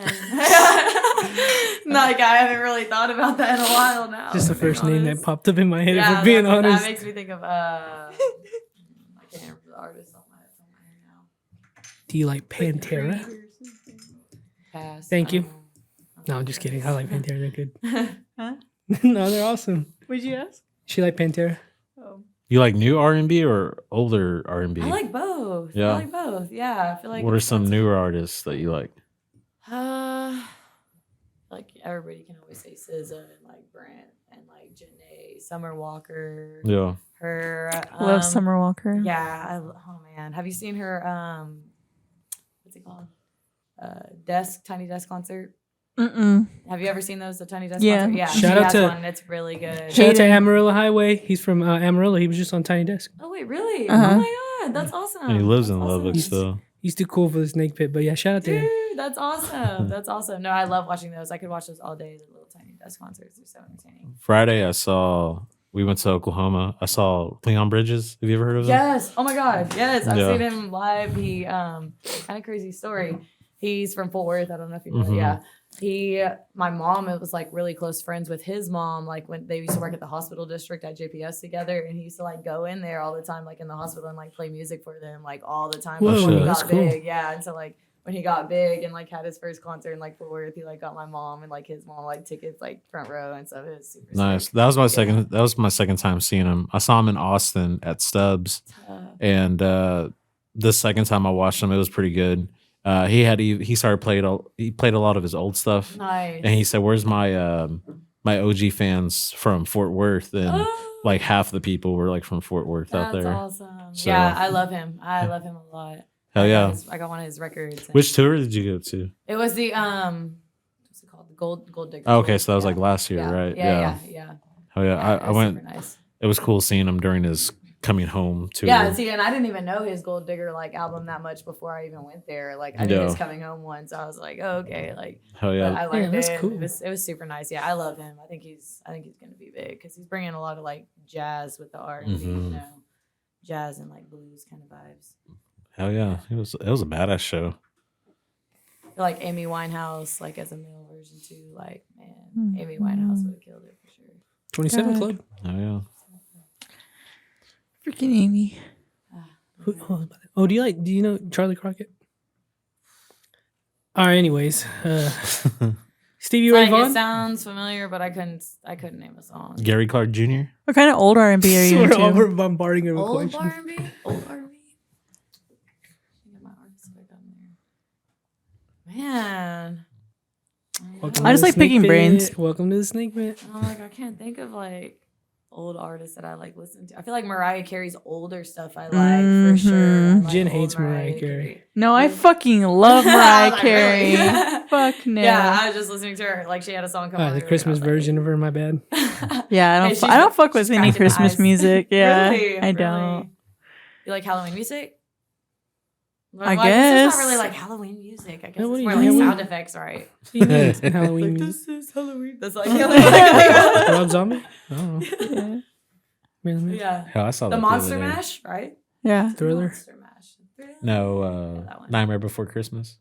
Like I haven't really thought about that in a while now. Just the to be first name that honest. popped up in my head, Yeah, if we're being that honest. makes me think of I can't remember the artist on my head now. Do you like Pantera? Pass. Thank you. I don't know. No, I'm just kidding. I like Pantera. They're good. Huh? No, they're awesome. Would you ask? She like Pantera? Oh. You like new R&B or older R&B? I like both. Yeah. I like both. Yeah. I feel like What are it's- some newer artists that you like? Like everybody can always say SZA and like Brent and like Janae, Summer Walker, Yeah. her Love Summer Walker. Yeah, oh man. Have you seen her what's it called? Tiny Desk concert? Mm-mm. Have you ever seen those, the Tiny Desk Yeah. concert? Yeah. Shout she out has to- one and it's really good. Shout out to Hayden. Amarillo Highway. He's from Amarillo. He was just on Tiny Desk. Oh wait, really? Uh-huh. Oh my god, that's awesome. And he lives That's in awesome. Lubbock still. He's too cool for the snake pit. But yeah, shout out to him. Dude, that's awesome. That's awesome. No, I love watching those. I could watch those all day. The little Tiny Desk concerts. They're so entertaining. Friday, we went to Oklahoma. I saw Cleon Bridges. Have you ever heard of him? Yes. Oh my god. Yes, I've Yeah. seen him live. He kind of crazy story. He's from Fort Worth. I don't know if you know. Mhm. Yeah. My mom was like really close friends with his mom, like when they used to work at the hospital district at JPS together, and he used to like go in there all the time, like in the hospital, and like play music for them like all the time. Whoa, when he that's got cool. big. Yeah. And so like when he got big and like had his first concert in like Fort Worth, he like got my mom and like his mom like tickets like front row and stuff. It was super Nice. sick. That was my Yeah. second. That was my second time seeing him. I saw him in Austin at Stubbs, and the second time I watched him, it was pretty good. He played a lot of his old stuff, Nice. and he said, "Where's my my OG fans from Fort Worth?" And like half the people were like from Fort Worth out That's there. awesome. So- Yeah, I love him. I love him a lot. Hell yeah! I got one of his records. and- Which tour did you go to? It was the what's it called? The Gold Digger. Oh, okay, tour. so that was Yeah. like last year, Yeah. right? Yeah. Hell yeah! Yeah, I it was went. super nice. It was cool seeing him during his coming home tour. Yeah, see, and I didn't even know his Gold Digger like album that much before I even went there. Like I knew he was Yeah. coming home once. I was like, oh, okay, like Hell but yeah! I liked that's it. cool. It was super nice. Yeah, I love him. I think he's gonna be big because he's bringing a lot of like jazz with the R&B, Mhm. you know, jazz and like blues kind of vibes. Hell yeah! It was a badass show. I feel like Amy Winehouse, like as a male version too. Like man, Amy Mm-hmm. Winehouse would have killed it for sure. 27 God. Club. Oh yeah. Freaking Amy. Oh, do you know Charlie Crockett? All right. Anyways, Stevie Ray It Vaughan. sounds familiar, but I couldn't name a song. Gary Clark Jr. What kind of old R&B are you We're into? over bombarding her with Old questions. R&B? Old R&B? Think of my artists that I got in there. Man. Welcome I to just the like Snake picking Pit. brains. Welcome to the Snake Pit. I can't think of like old artists that I like listen to. I feel like Mariah Carey's older stuff I like for sure. I like Jen old hates Mariah Carey. No, I Really? fucking love I Mariah was like, Carey. really? Fuck no. Yeah, I was just listening to her. Like she had a song come on. The Christmas version of her. My bad. Yeah, Hey, I don't fuck with she's any cracking the Christmas eyes. music. Yeah, Really? I don't. You like Halloween music? Well, I It's guess. not really like Halloween music. I guess No, what it's do more you like mean? sound effects, right? What do you mean it's Halloween Like, music? this is Halloween. That's like the only one I can Rob Zombie? I don't know. Yeah. Really? think of. Yeah. Hell, I saw The that Monster other day. Mash, right? Yeah. Thriller? Monster Mash. Thriller. No, Yeah, that one. Nightmare Before Christmas.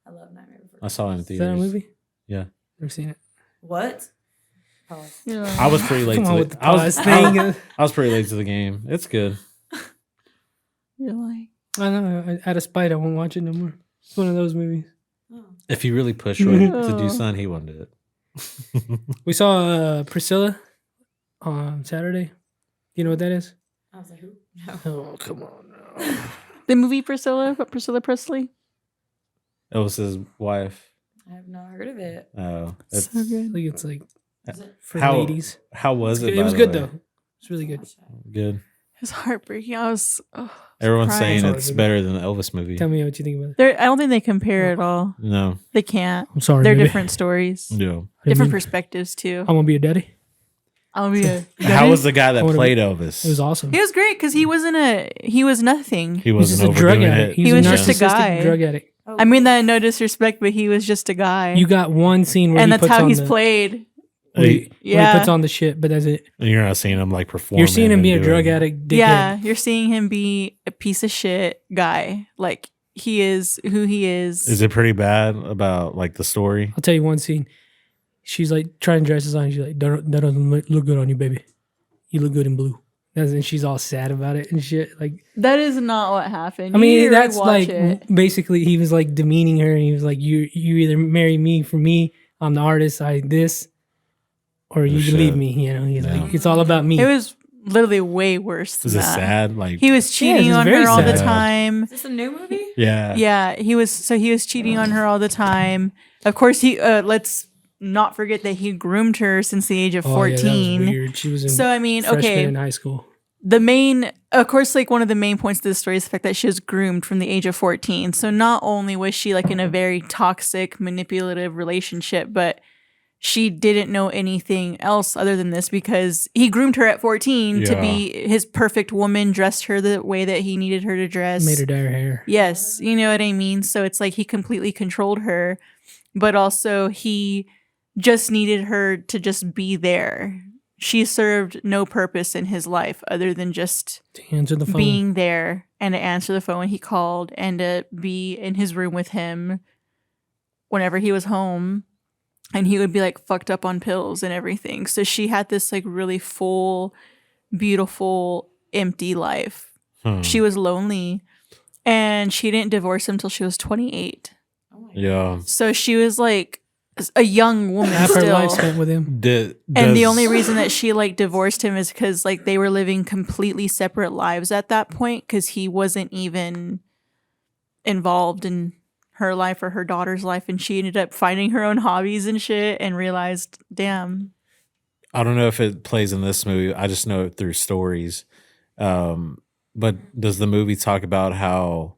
I love Nightmare Before I saw it in Christmas. Is that a theaters. movie? Yeah. Never seen it. What? Pause. I was pretty late Come to on the, with the I was, pause thing. I was pretty late to the game. It's good. You're like, I know. Out of spite, I won't watch it no more. It's one of those movies. Oh. If you really push Roy to Oh. do something, he won't do it. We saw Priscilla on Saturday. You know what that is? I was like, who? No. Oh, come on. the movie Priscilla, about Priscilla Presley. It was his wife. I have not heard of it. Oh, So I good. think it's like Is it? for How- ladies. how was it? It by was the good way? though. It's really good. Good. It was heartbreaking. I was. Everyone's crying. saying Sorry, it's baby. better than the Elvis movie. Tell me what you think about it. I don't think they compare at all. No. They can't. I'm sorry. They're baby. different stories, Yeah. I didn't different mean- perspectives too. I'm gonna be a daddy. I'll be a. How was the guy I that wanna be- played Elvis? It was awesome. He was great because he was nothing. He He was wasn't just a drug overdoing addict. it. He was a just a narcissistic guy. drug addict. Oh, I mean that in no disrespect, but he was just a guy. You got one scene where and he that's puts how on he's the, played. where he Yeah. puts on the shit, but that's it. And you're not seeing him like perform. You're seeing him be a drug addict. Dickhead. Yeah, you're seeing him be a piece of shit guy. Like he is who he is. Is it pretty bad about like the story? I'll tell you one scene. She's like trying to dress us on. She's like, that doesn't look good on you, baby. You look good in blue. And she's all sad about it and shit. Like, That is not what happened. I You need mean, to that's rewatch like it. basically he was like demeaning her, and he was like, you either marry me for me, I'm the artist, I this, or you shit. can leave me. You know, he's Yeah. like, it's all about me. It was literally way worse than Is it that. sad? Like He was cheating it's on very her all the sad. time. Is this a new movie? yeah. Yeah, he was cheating on her all the time. Of course, he let's not forget that he groomed her since the age of Oh, yeah, that was 14. weird. She was in So I mean, freshman okay, in high school. of course, like one of the main points of this story is the fact that she was groomed from the age of 14. So not only was she like in a very toxic, manipulative relationship, but she didn't know anything else other than this because he groomed her at 14 to Yeah. be his perfect woman, dressed her the way that he needed her to dress. Made her dye her hair. Yes, you know what I mean? So it's like he completely controlled her, but also he just needed her to just be there. She served no purpose in his life other than just To answer the phone. being there and to answer the phone when he called and to be in his room with him whenever he was home. And he would be like fucked up on pills and everything. So she had this like really full, beautiful, empty life. Hmm. She was lonely and she didn't divorce him until she was 28. Oh my Yeah. So she was like a young woman half her still. life spent with him. And the only reason that she like divorced him is because like they were living completely separate lives at that point because he wasn't even involved in her life or her daughter's life. And she ended up finding her own hobbies and shit and realized, damn. I don't know if it plays in this movie. I just know it through stories. But does the movie talk about how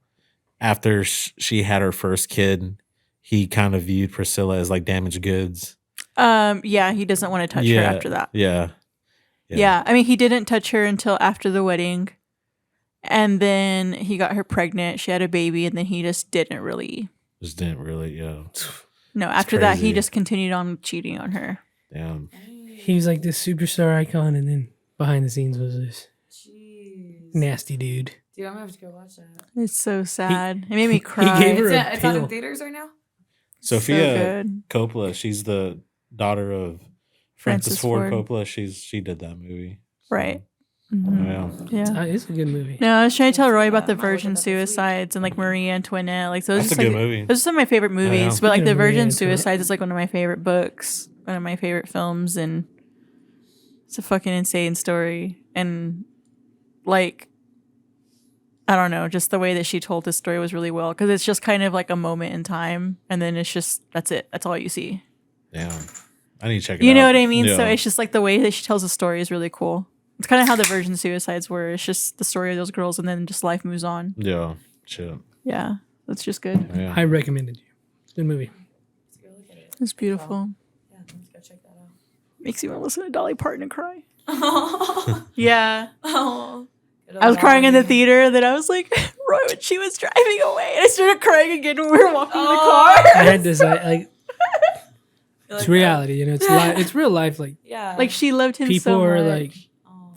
after she had her first kid, he kind of viewed Priscilla as like damaged goods? Yeah, he doesn't want to touch her after that. Yeah. Yeah. I mean, he didn't touch her until after the wedding. And then he got her pregnant. She had a baby, and then he just didn't really. Just didn't really, yeah. No, after that, he crazy. just continued on cheating on her. Damn. He was like this superstar icon, and then behind the scenes was this Jeez. nasty dude. Dude, I'm gonna have to go watch that. It's so sad. It made me cry. gave her It's out in pill. theaters right now? Sophia good. Coppola, she's the daughter of Francis Ford Coppola. She did that movie. So, Right. Yeah. Yeah. It's a good movie. No, I was trying to tell Roy about the Might look it virgin up this week. suicides and like Marie Antoinette. Like, so That's just a good like, movie. those are some of my favorite movies. yeah. But like Speaking the of Marie Virgin Antoinette. Suicides is like one of my favorite books, one of my favorite films, and it's a fucking insane story. And like, I don't know, just the way that she told this story was really well because it's just kind of like a moment in time, and then it's just that's it. That's all you see. Yeah. I need to check it out. You know what I mean? Yeah. So it's just like the way that she tells the story is really cool. It's kind of how the Virgin Suicides were. It's just the story of those girls, and then just life moves on. Yeah. Shit. Yeah, that's just good. Yeah. I recommended you. Good movie. Let's go look at it. It's beautiful. Yeah, let's go check that out. Makes you want to listen to Dolly Parton and cry. Oh, Yeah. good I was old crying in the Dolly. theater, and then I was like, Roy, when she was driving away, and I started crying again when we were walking in the Oh. car. I had this like Feel it's like reality, you know. It's real life. Like Yeah. Like she loved him people so are much.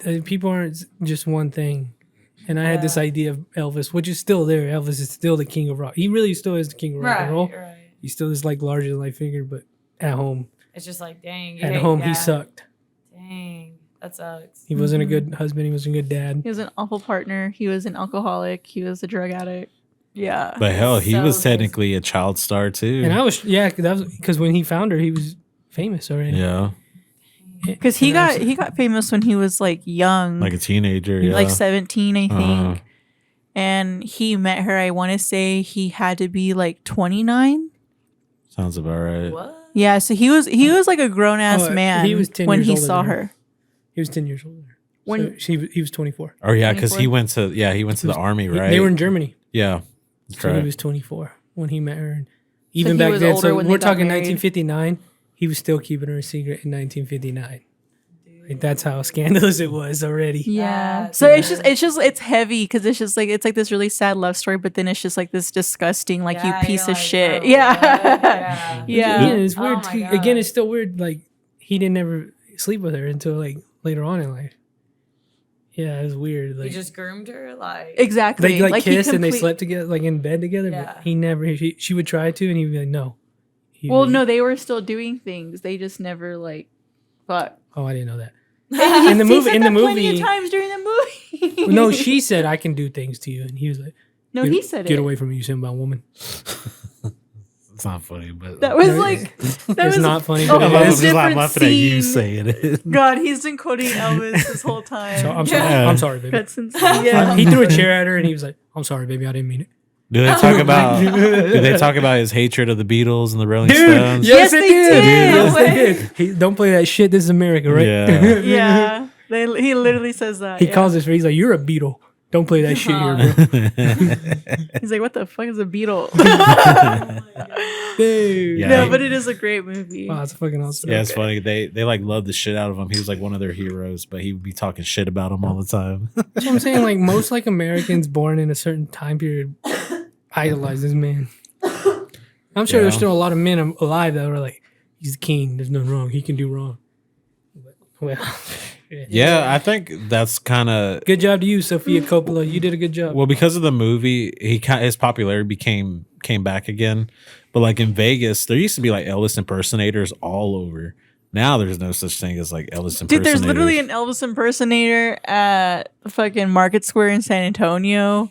like people aren't just one thing. And I had this idea of Elvis, which is still there. Elvis is still the king of rock. He really still is the king of rock and roll. right. He still is like larger than life figure, but at home, It's just like, dang. you at hate home that. he sucked. Dang, that sucks. He wasn't a good husband. He wasn't a good dad. He was an awful partner. He was an alcoholic. He was a drug addict. Yeah. But hell, he So was good. technically a child star too. And I was that was because when he found her, he was famous already. yeah. Because he got famous when he was like young, Like a teenager. Yeah. like 17, I think. Uh-huh. And he met her. I want to say he had to be like 29. Sounds about right. What? Yeah, so he was like a grown ass Oh, man he was 10 when years he older saw than her. her. He was 10 years older. When- So he was 24. Oh yeah, because he 24? went to the army, right? They were in Germany. Yeah. That's So right. he was 24 when he met her. And even he back was then, older so when we're they got talking married. 1959. He was still keeping her a secret in 1959. Like, that's how scandalous it was already. Yeah. That's So it's good. just it's heavy because it's like this really sad love story, but then it's just like this disgusting like Yeah, you piece you're of like, shit. bro, Yeah. what? Yeah. Again, it's Oh weird. my Again, God. it's still weird. Like he didn't ever sleep with her until like later on in life. Yeah, it was weird. He Like just groomed her, like Exactly. they like he kissed and they complete- slept together, like in bed together. Yeah. But he never. She would try to, and he'd be like, "No." He'd Well, be- no, they were still doing things. They just never like fuck. Oh, I didn't know that. In the movie- plenty of times during the movie. Well, no, she said, "I can do things to you," and he was like, No, he said "Get it. away from me, you simple woman." It's not funny, but That was No, like that It's was not funny. Oh, but I'm it it is. was just different laughing at you scene. saying it. God, he's been quoting Elvis this whole time. So I'm sorry. Yeah. I'm sorry, baby. That's insane. Yeah. He threw a chair at her, and he was like, "I'm sorry, baby. I didn't mean it." Do they talk about? Do they talk about his hatred of the Beatles and the Rolling Stones? Yes, they did. Yes, No they did. Don't play that shit. This is America, right? Yeah. Yeah. He literally says that. He yeah. calls us. He's like, "You're a Beatle. Don't play that shit here, bro." He's like, what the fuck is a beetle? Dude. Yeah. No, but it is a great movie. Wow, it's fucking awesome. Yeah, it's funny. They like love the shit out of him. He was like one of their heroes, but he would be talking shit about him all the time. That's what I'm saying. Like most like Americans born in a certain time period idolize this man. I'm sure there's Yeah. still a lot of men alive that are like, "He's the king. There's nothing wrong. He can do wrong." But, well, Yeah, I think that's kind of good job to you, Sophia Coppola. You did a good job. well because of the movie. His popularity came back again, but like in Vegas, there used to be like Elvis impersonators all over. Now there's no such thing as like Elvis impersonators. Dude, there's literally an Elvis impersonator at the fucking Market Square in San Antonio.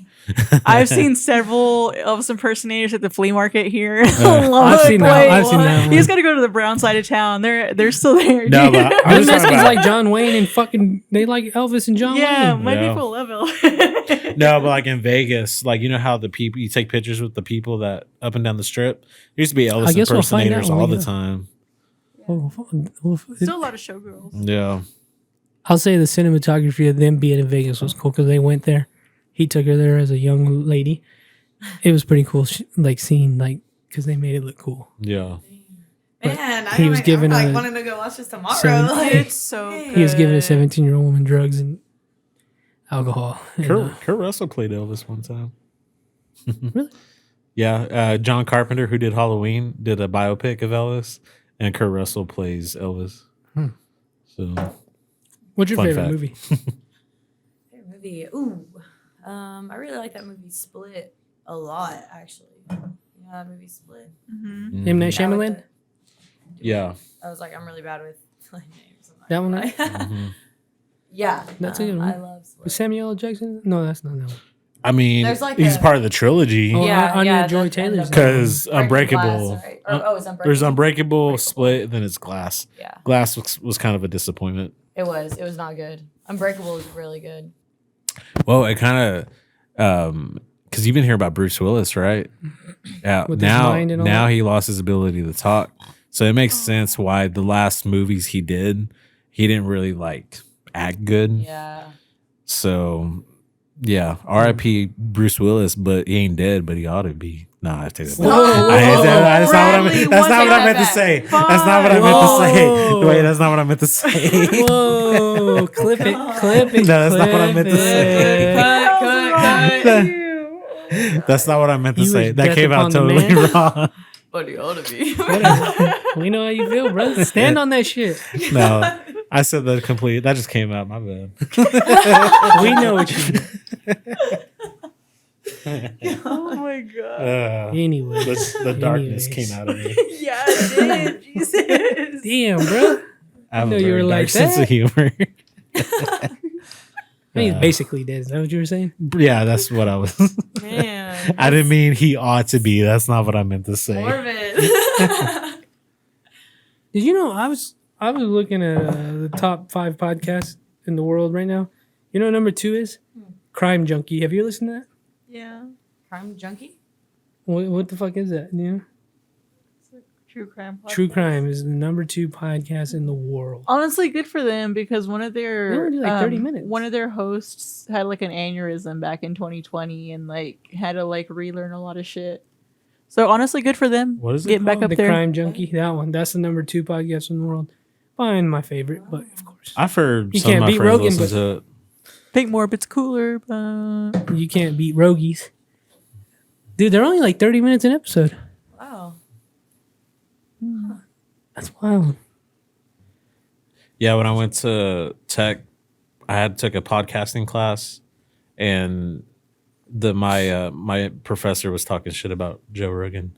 I've seen several Elvis impersonators at the flea market here. I've seen that one. You just gotta go to the brown side of town. They're still there. No, dude. but I'm Them just talking Mexicans about, like John Wayne and fucking they like Elvis and John yeah, Wayne. my Yeah. people love Elvis. no, but like in Vegas, like you know how the people you take pictures with the people that up and down the strip. There used to be Elvis I guess we'll find out impersonators when we all the go. time. Still a lot of showgirls. Yeah, I'll say the cinematography of them being in Vegas was cool because they went there. He took her there as a young lady. It was pretty cool, like seeing like because they made it look cool. yeah. man, he was given I'm a wanting to go watch this tomorrow. seven- Like, It's so good. He was giving a 17-year-old woman drugs and alcohol. And, Kurt Russell played Elvis one time. Really? Yeah, John Carpenter, who did Halloween, did a biopic of Elvis, and Kurt Russell plays Elvis. So what's your Fun favorite fact. movie? favorite movie. Ooh, I really like that movie Split a lot. Actually, you know that movie Split. M. Night I like Shyamalan? the- yeah, I was like, I'm really bad with like, names. I'm not That one? gonna lie. Yeah. That's a good one. I love Split. Was Samuel L. Jackson? No, that's not that one. I mean, There's like he's a- part of the trilogy. Oh, Anya Joy and Taylor's the Because Breaking Unbreakable. Glass, right? Or, it's Unbreakable. There's Unbreakable, Split, then it's Glass. Yeah, Glass was kind of a disappointment. it was. It was not good. Unbreakable was really good. Well, it kind of, because you've been hearing about Bruce Willis, right? Yeah. With his mind and all Now that? he lost his ability to talk, so it makes sense why the last movies he did, he didn't really like act good. Yeah. So, yeah, R.I.P. Bruce Willis, but he ain't dead, but he ought to be. Nah, I take that back. Whoa. That's not what I meant. Bradley, That's not what I take meant to that say. back. That's not what I meant to say. Whoa. Wait, that's not what I meant to say. Whoa, clip it, clip it. No, that's not what I meant to say. Cut. That's not what I meant to You say. was That death came out upon the totally man. wrong. But he ought to be. Whatever. We know how you feel, brother. Stand on that shit. No, I said that completely. That just came out. My bad. We know what you do. Oh my god. Anyway, The darkness Anyways. came out of me. Yeah, it did. Jesus. damn, bro. I have know a you very were dark like sense that. of humor. I mean, he's basically dead. Is that what you were saying? Yeah, that's what I was. Man. I didn't mean he ought to be. That's not what I meant to say. Morbid. Did you know I was looking at the top 5 podcasts in the world right now? You know what number 2 is? Crime Junkie. Have you listened to that? Yeah. Crime junkie? What the fuck is that? You know? True crime. True podcast. Crime is the number 2 podcast in the world. Honestly, good for them because one of They their only do, like, 30 minutes. One of their hosts had like an aneurysm back in 2020 and like had to like relearn a lot of shit. So honestly, good for them. What is it Getting back called? up The there. Crime Junkie, that one. That's the number 2 podcast in the world. Fine, my favorite, but of course. I've heard You some of can't my beat friends Rogan, listen to it. Think Morbid's cooler, but You can't beat Rogies. Dude, they're only like 30 minutes an episode. Wow. That's wild. Yeah, when I went to tech, I had took a podcasting class, and my professor was talking shit about Joe Rogan.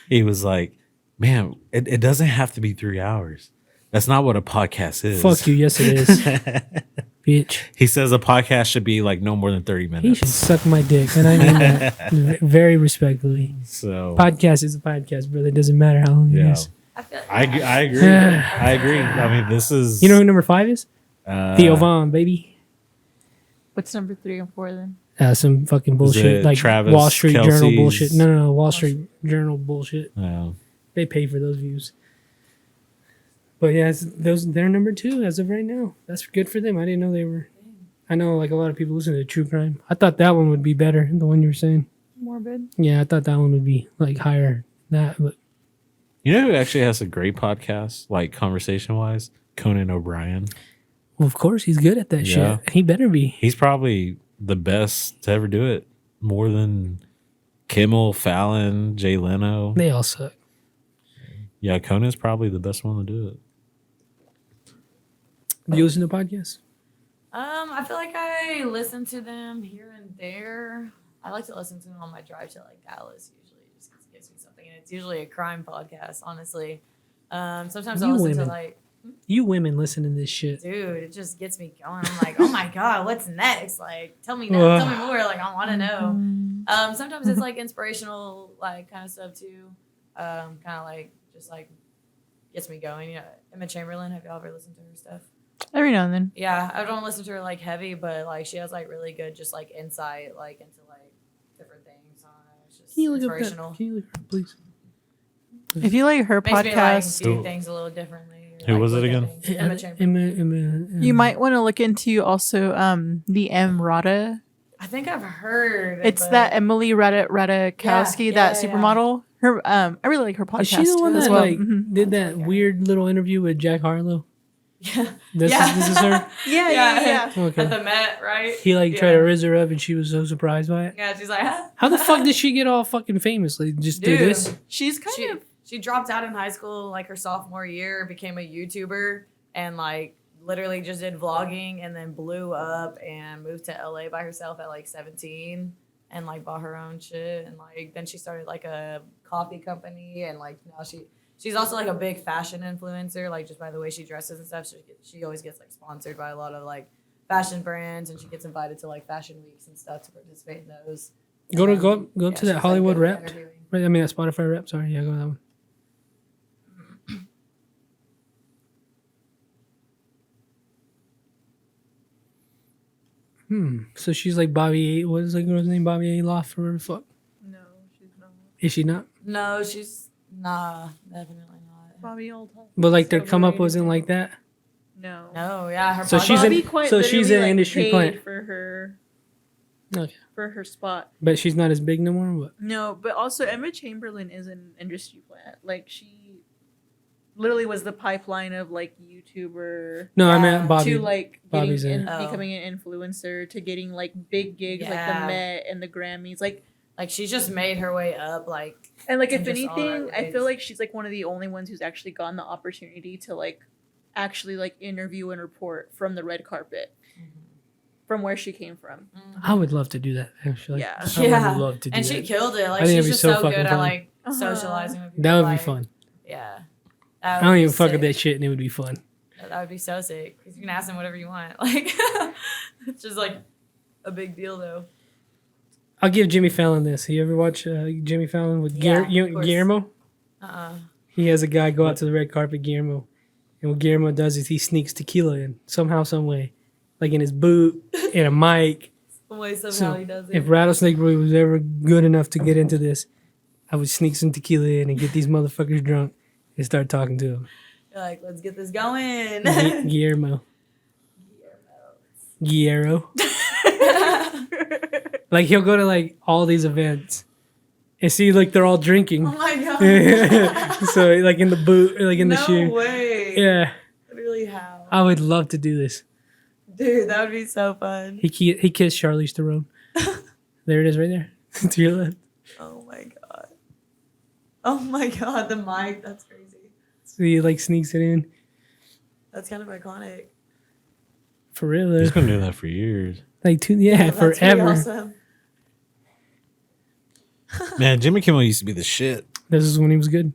He was like, "Man, it doesn't have to be 3 hours. That's not what a podcast is." Fuck you. Yes, it is. Bitch. He says a podcast should be like no more than 30 He minutes. should suck my dick. And I mean that very respectfully. So Podcast is a podcast, brother. It doesn't matter how long it yeah, is. I feel like I agree. I agree. I mean, this is You know who number 5 is? Theo Vaughn, baby. what's number 3 and 4 then? Some fucking it bullshit. Like Travis Wall Street Journal Kelce's- bullshit. No. Wall Street Journal bullshit. Yeah. They pay for those views. But yeah, they're number 2 as of right now. That's good for them. I didn't know they were. I know like a lot of people listen to True Crime. I thought that one would be better, the one you were saying. Morbid. Yeah, I thought that one would be like higher than that, but You know who actually has a great podcast, like conversation wise? Conan O'Brien. well, of course he's good at that Yeah. shit. He better be. He's probably the best to ever do it. More than Kimmel, Fallon, Jay Leno. They all suck. Yeah, Conan's probably the best one to do it. Do you listen to podcasts? I feel like I listen to them here and there. I like to listen to them on my drive to like Dallas usually, just 'cause it gives me something, and it's usually a crime podcast. Honestly, sometimes You I'll listen women. to like, You women listen to this shit. dude, it just gets me going. I'm like, oh my god, what's next? Like, tell me now, tell me more. Like, I want to know. Sometimes it's like inspirational, like kind of stuff too. Kind of like just like gets me going. You know, Emma Chamberlain. Have y'all ever listened to her stuff? Every now and then. Yeah, I don't listen to her like heavy, but like she has like really good just like insight like into like different things. It's just Can you look up inspirational. that? Can you look up, please? If you like her Makes me like podcast, do Who- things a little differently. Who like, was it look at again? things. Emma Chamberlain. you might want to look into also the M Rada. I think I've heard. It's but- that Emily Ratajkowski, that yeah. supermodel. Her, I really like her podcast Is she the one as that well. like Mhm. did that weird little interview with Jack Harlow? Yeah. This is her. Yeah. Okay. At the Met, right? He like tried to riz her up, and she was so surprised by it. Yeah, she's like, huh? How the fuck did she get all fucking famous? Like just do Dude. this? She's kind She of she dropped out in high school like her sophomore year, became a YouTuber, and like literally just did vlogging, and then blew up and moved to LA by herself at like 17, and like bought her own shit, and like then she started like a coffee company, and like now she's also like a big fashion influencer, like just by the way she dresses and stuff. She always gets like sponsored by a lot of like fashion brands, and she gets invited to like fashion weeks and stuff to participate in those. Go And, to yeah, that she's, like, Hollywood good at Wrapped. interviewing. Right, I mean that Spotify Wrapped. Sorry, yeah, go to that one. So she's like Bobby. What is that girl's name? Bobby A. Loft or whatever the fuck. No, she's not. Is she not? No, she's definitely not. Bobby Oldham. But like their come up wasn't like that. No. No, yeah, her So podcast- she's Bobby in- quite so she's literally, an like, industry paid plant. for her spot. But she's not as big no more. What? No, but also Emma Chamberlain is an industry plant. Like she literally was the pipeline of like YouTuber No, I Yeah, meant Bobby. to like Bobby's getting in. Oh. becoming an influencer to getting like big gigs like the Yeah. Met and the Grammys. Like Like she just made her way up. Like and like if And just all anything, that I feel ways. like she's like one of the only ones who's actually gotten the opportunity to like actually like interview and report from the red carpet from where she came from. I would love to do that. Actually, Yeah. I Yeah. would love to do and that. she killed it. Like I think she's it'd be just so so, fucking good fun. at like Uh-huh. socializing with people. That would be like, fun. Yeah. I don't even fuck with that shit, and it would be fun. That would be so sick because you can ask them whatever you want. Like it's just like a big deal though. I'll give Jimmy Fallon this. You ever watch Jimmy Fallon with Yeah, of course. Guillermo? Uh-uh. He has a guy go out to the red carpet, Guillermo. And what Guillermo does is he sneaks tequila in somehow, some way. Like in his boot, in a mic. The way somehow So he does it. if Rattlesnake Boy was ever good enough to get into this, I would sneak some tequila in and get these motherfuckers drunk and start talking to them. You're like, let's get this going. Guillermo. Guillermo. Like he'll go to like all these events and see like they're all drinking. Oh my god. So like in the boot, like in the no shoe. way. Yeah, Literally how? I would love to do this. Dude, that would be so fun. He kissed Charlize Theron. There it is, right there to your left. Oh my god. Oh my god, the mic. That's crazy. So he like sneaks it in. That's kind of iconic. For real though. He's been doing that for years. Like That's pretty forever. awesome. Man, Jimmy Kimmel used to be the shit. This is when he was good.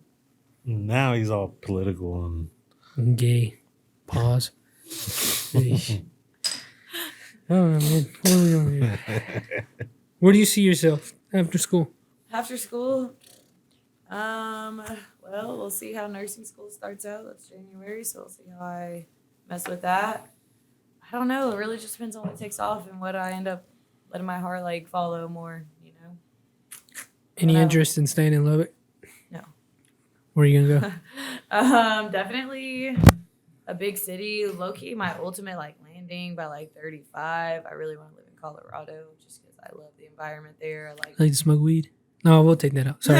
Now he's all political and Gay. Pause. Eesh. Oh man, what are we doing here? Where do you see yourself after school? After school, well, we'll see how nursing school starts out. That's January, so we'll see how I mess with that. I don't know. It really just depends on what takes off and what I end up letting my heart like follow more. You know. Any No. interest in staying in Lubbock? No. Where are you gonna go? Definitely a big city. Low key, my ultimate like landing by like 35. I really want to live in Colorado just because I love the environment there. I like. I like to smoke weed. No, we'll take that out. Sorry,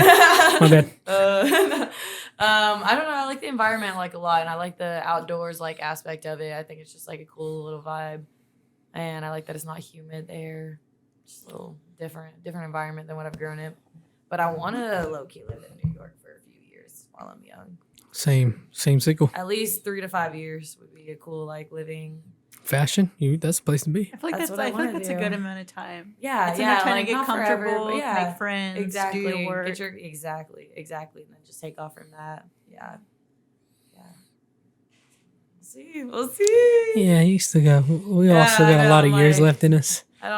my bad. I don't know. I like the environment like a lot, and I like the outdoors like aspect of it. I think it's just like a cool little vibe, and I like that it's not humid there. Just a little different environment than what I've grown up. But I want to low key live in New York for a few years while I'm young. Same sickle. At least 3 to 5 years would be a cool like living. Fashion, that's the place to be. I feel like That's that's, what I I feel like wanna that's a do. good amount of time. Yeah, It's yeah. enough time like, to get not forever, comfortable, but yeah, make friends, exactly. do your work. Exactly, and then just take off from that. Yeah. We'll see. Yeah, you still got. We all Yeah, still I got a know, lot of years like- left in us. I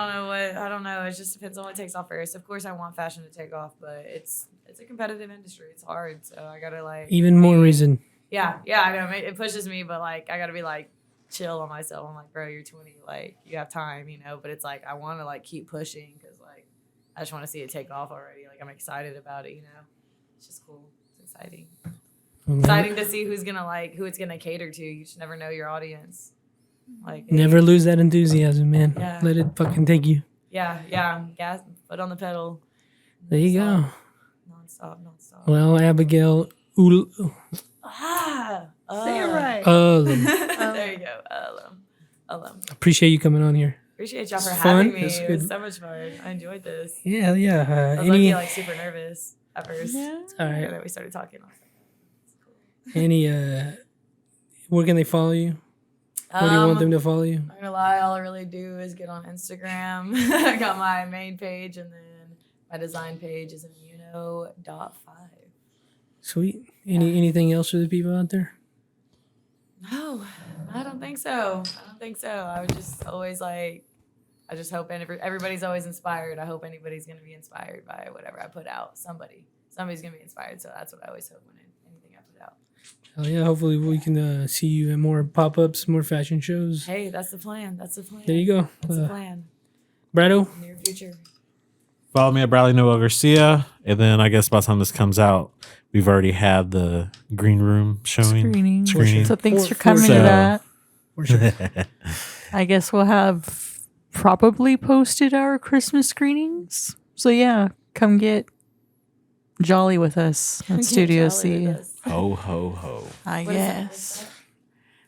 don't know. It just depends on what takes off first. Of course, I want fashion to take off, but it's a competitive industry. It's hard, so I gotta like. Even more reason. Yeah, I know it pushes me, but like I gotta be like chill on myself. I'm like, bro, you're 20, like you have time, But it's like I want to like keep pushing because like I just want to see it take off already. Like I'm excited about it, It's just cool. It's exciting. Exciting to see who it's gonna cater to. You just never know your audience. Like Never lose that enthusiasm, man. Yeah. Let it fucking take you. Yeah. Gas, foot on the pedal. There you go. Nonstop. Well, Abigail Ulum. Say it right. There you go. Ulum. Appreciate you coming on here. Appreciate y'all for It's having fun. me. It's It was good. so much fun. I enjoyed this. Yeah. I was Any like super nervous at first. Yeah. all And right. then we started talking. I was like, it's cool. Any where can they follow you? Where do you want them to follow you? I'm not gonna lie, all I really do is get on Instagram. I got my main page, and then my design page is immuno.5. Sweet. Anything else for the people out there? No, I don't think so. I don't think so. I was just always like, I just hope everybody's always inspired. I hope anybody's going to be inspired by whatever I put out. Somebody's going to be inspired. So that's what I always hope when anything I put out. Hell yeah, hopefully we can see you at more pop-ups, more fashion shows. Hey, that's the plan. That's the plan. There you go. That's the plan. Brado? Near future. Follow me at Bradley Noel Garcia. And then I guess by the time this comes out, we've already had the green room showing. Screening. So thanks for For coming sure. to that. For sure. I guess we'll have probably posted our Christmas screenings. So yeah, come get jolly with us at Studio C. Ho, ho, ho. I What is that? guess.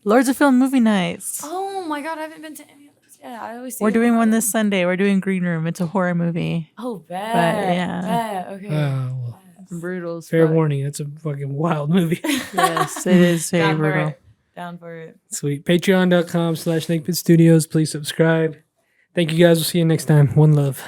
Lords of Film movie nights. Oh my God, I haven't been to any of those yet. I always see We're them doing on- one this Sunday. We're doing Green Room. It's a horror movie. Oh, bad. But, yeah. Bad. Okay. Well, Brutal. fair warning, that's a fucking wild movie. Yes, it is very Down for brutal. it. Down for it. Sweet. Patreon.com/SnakePit Studios. Please subscribe. Thank you guys. We'll see you next time. One love.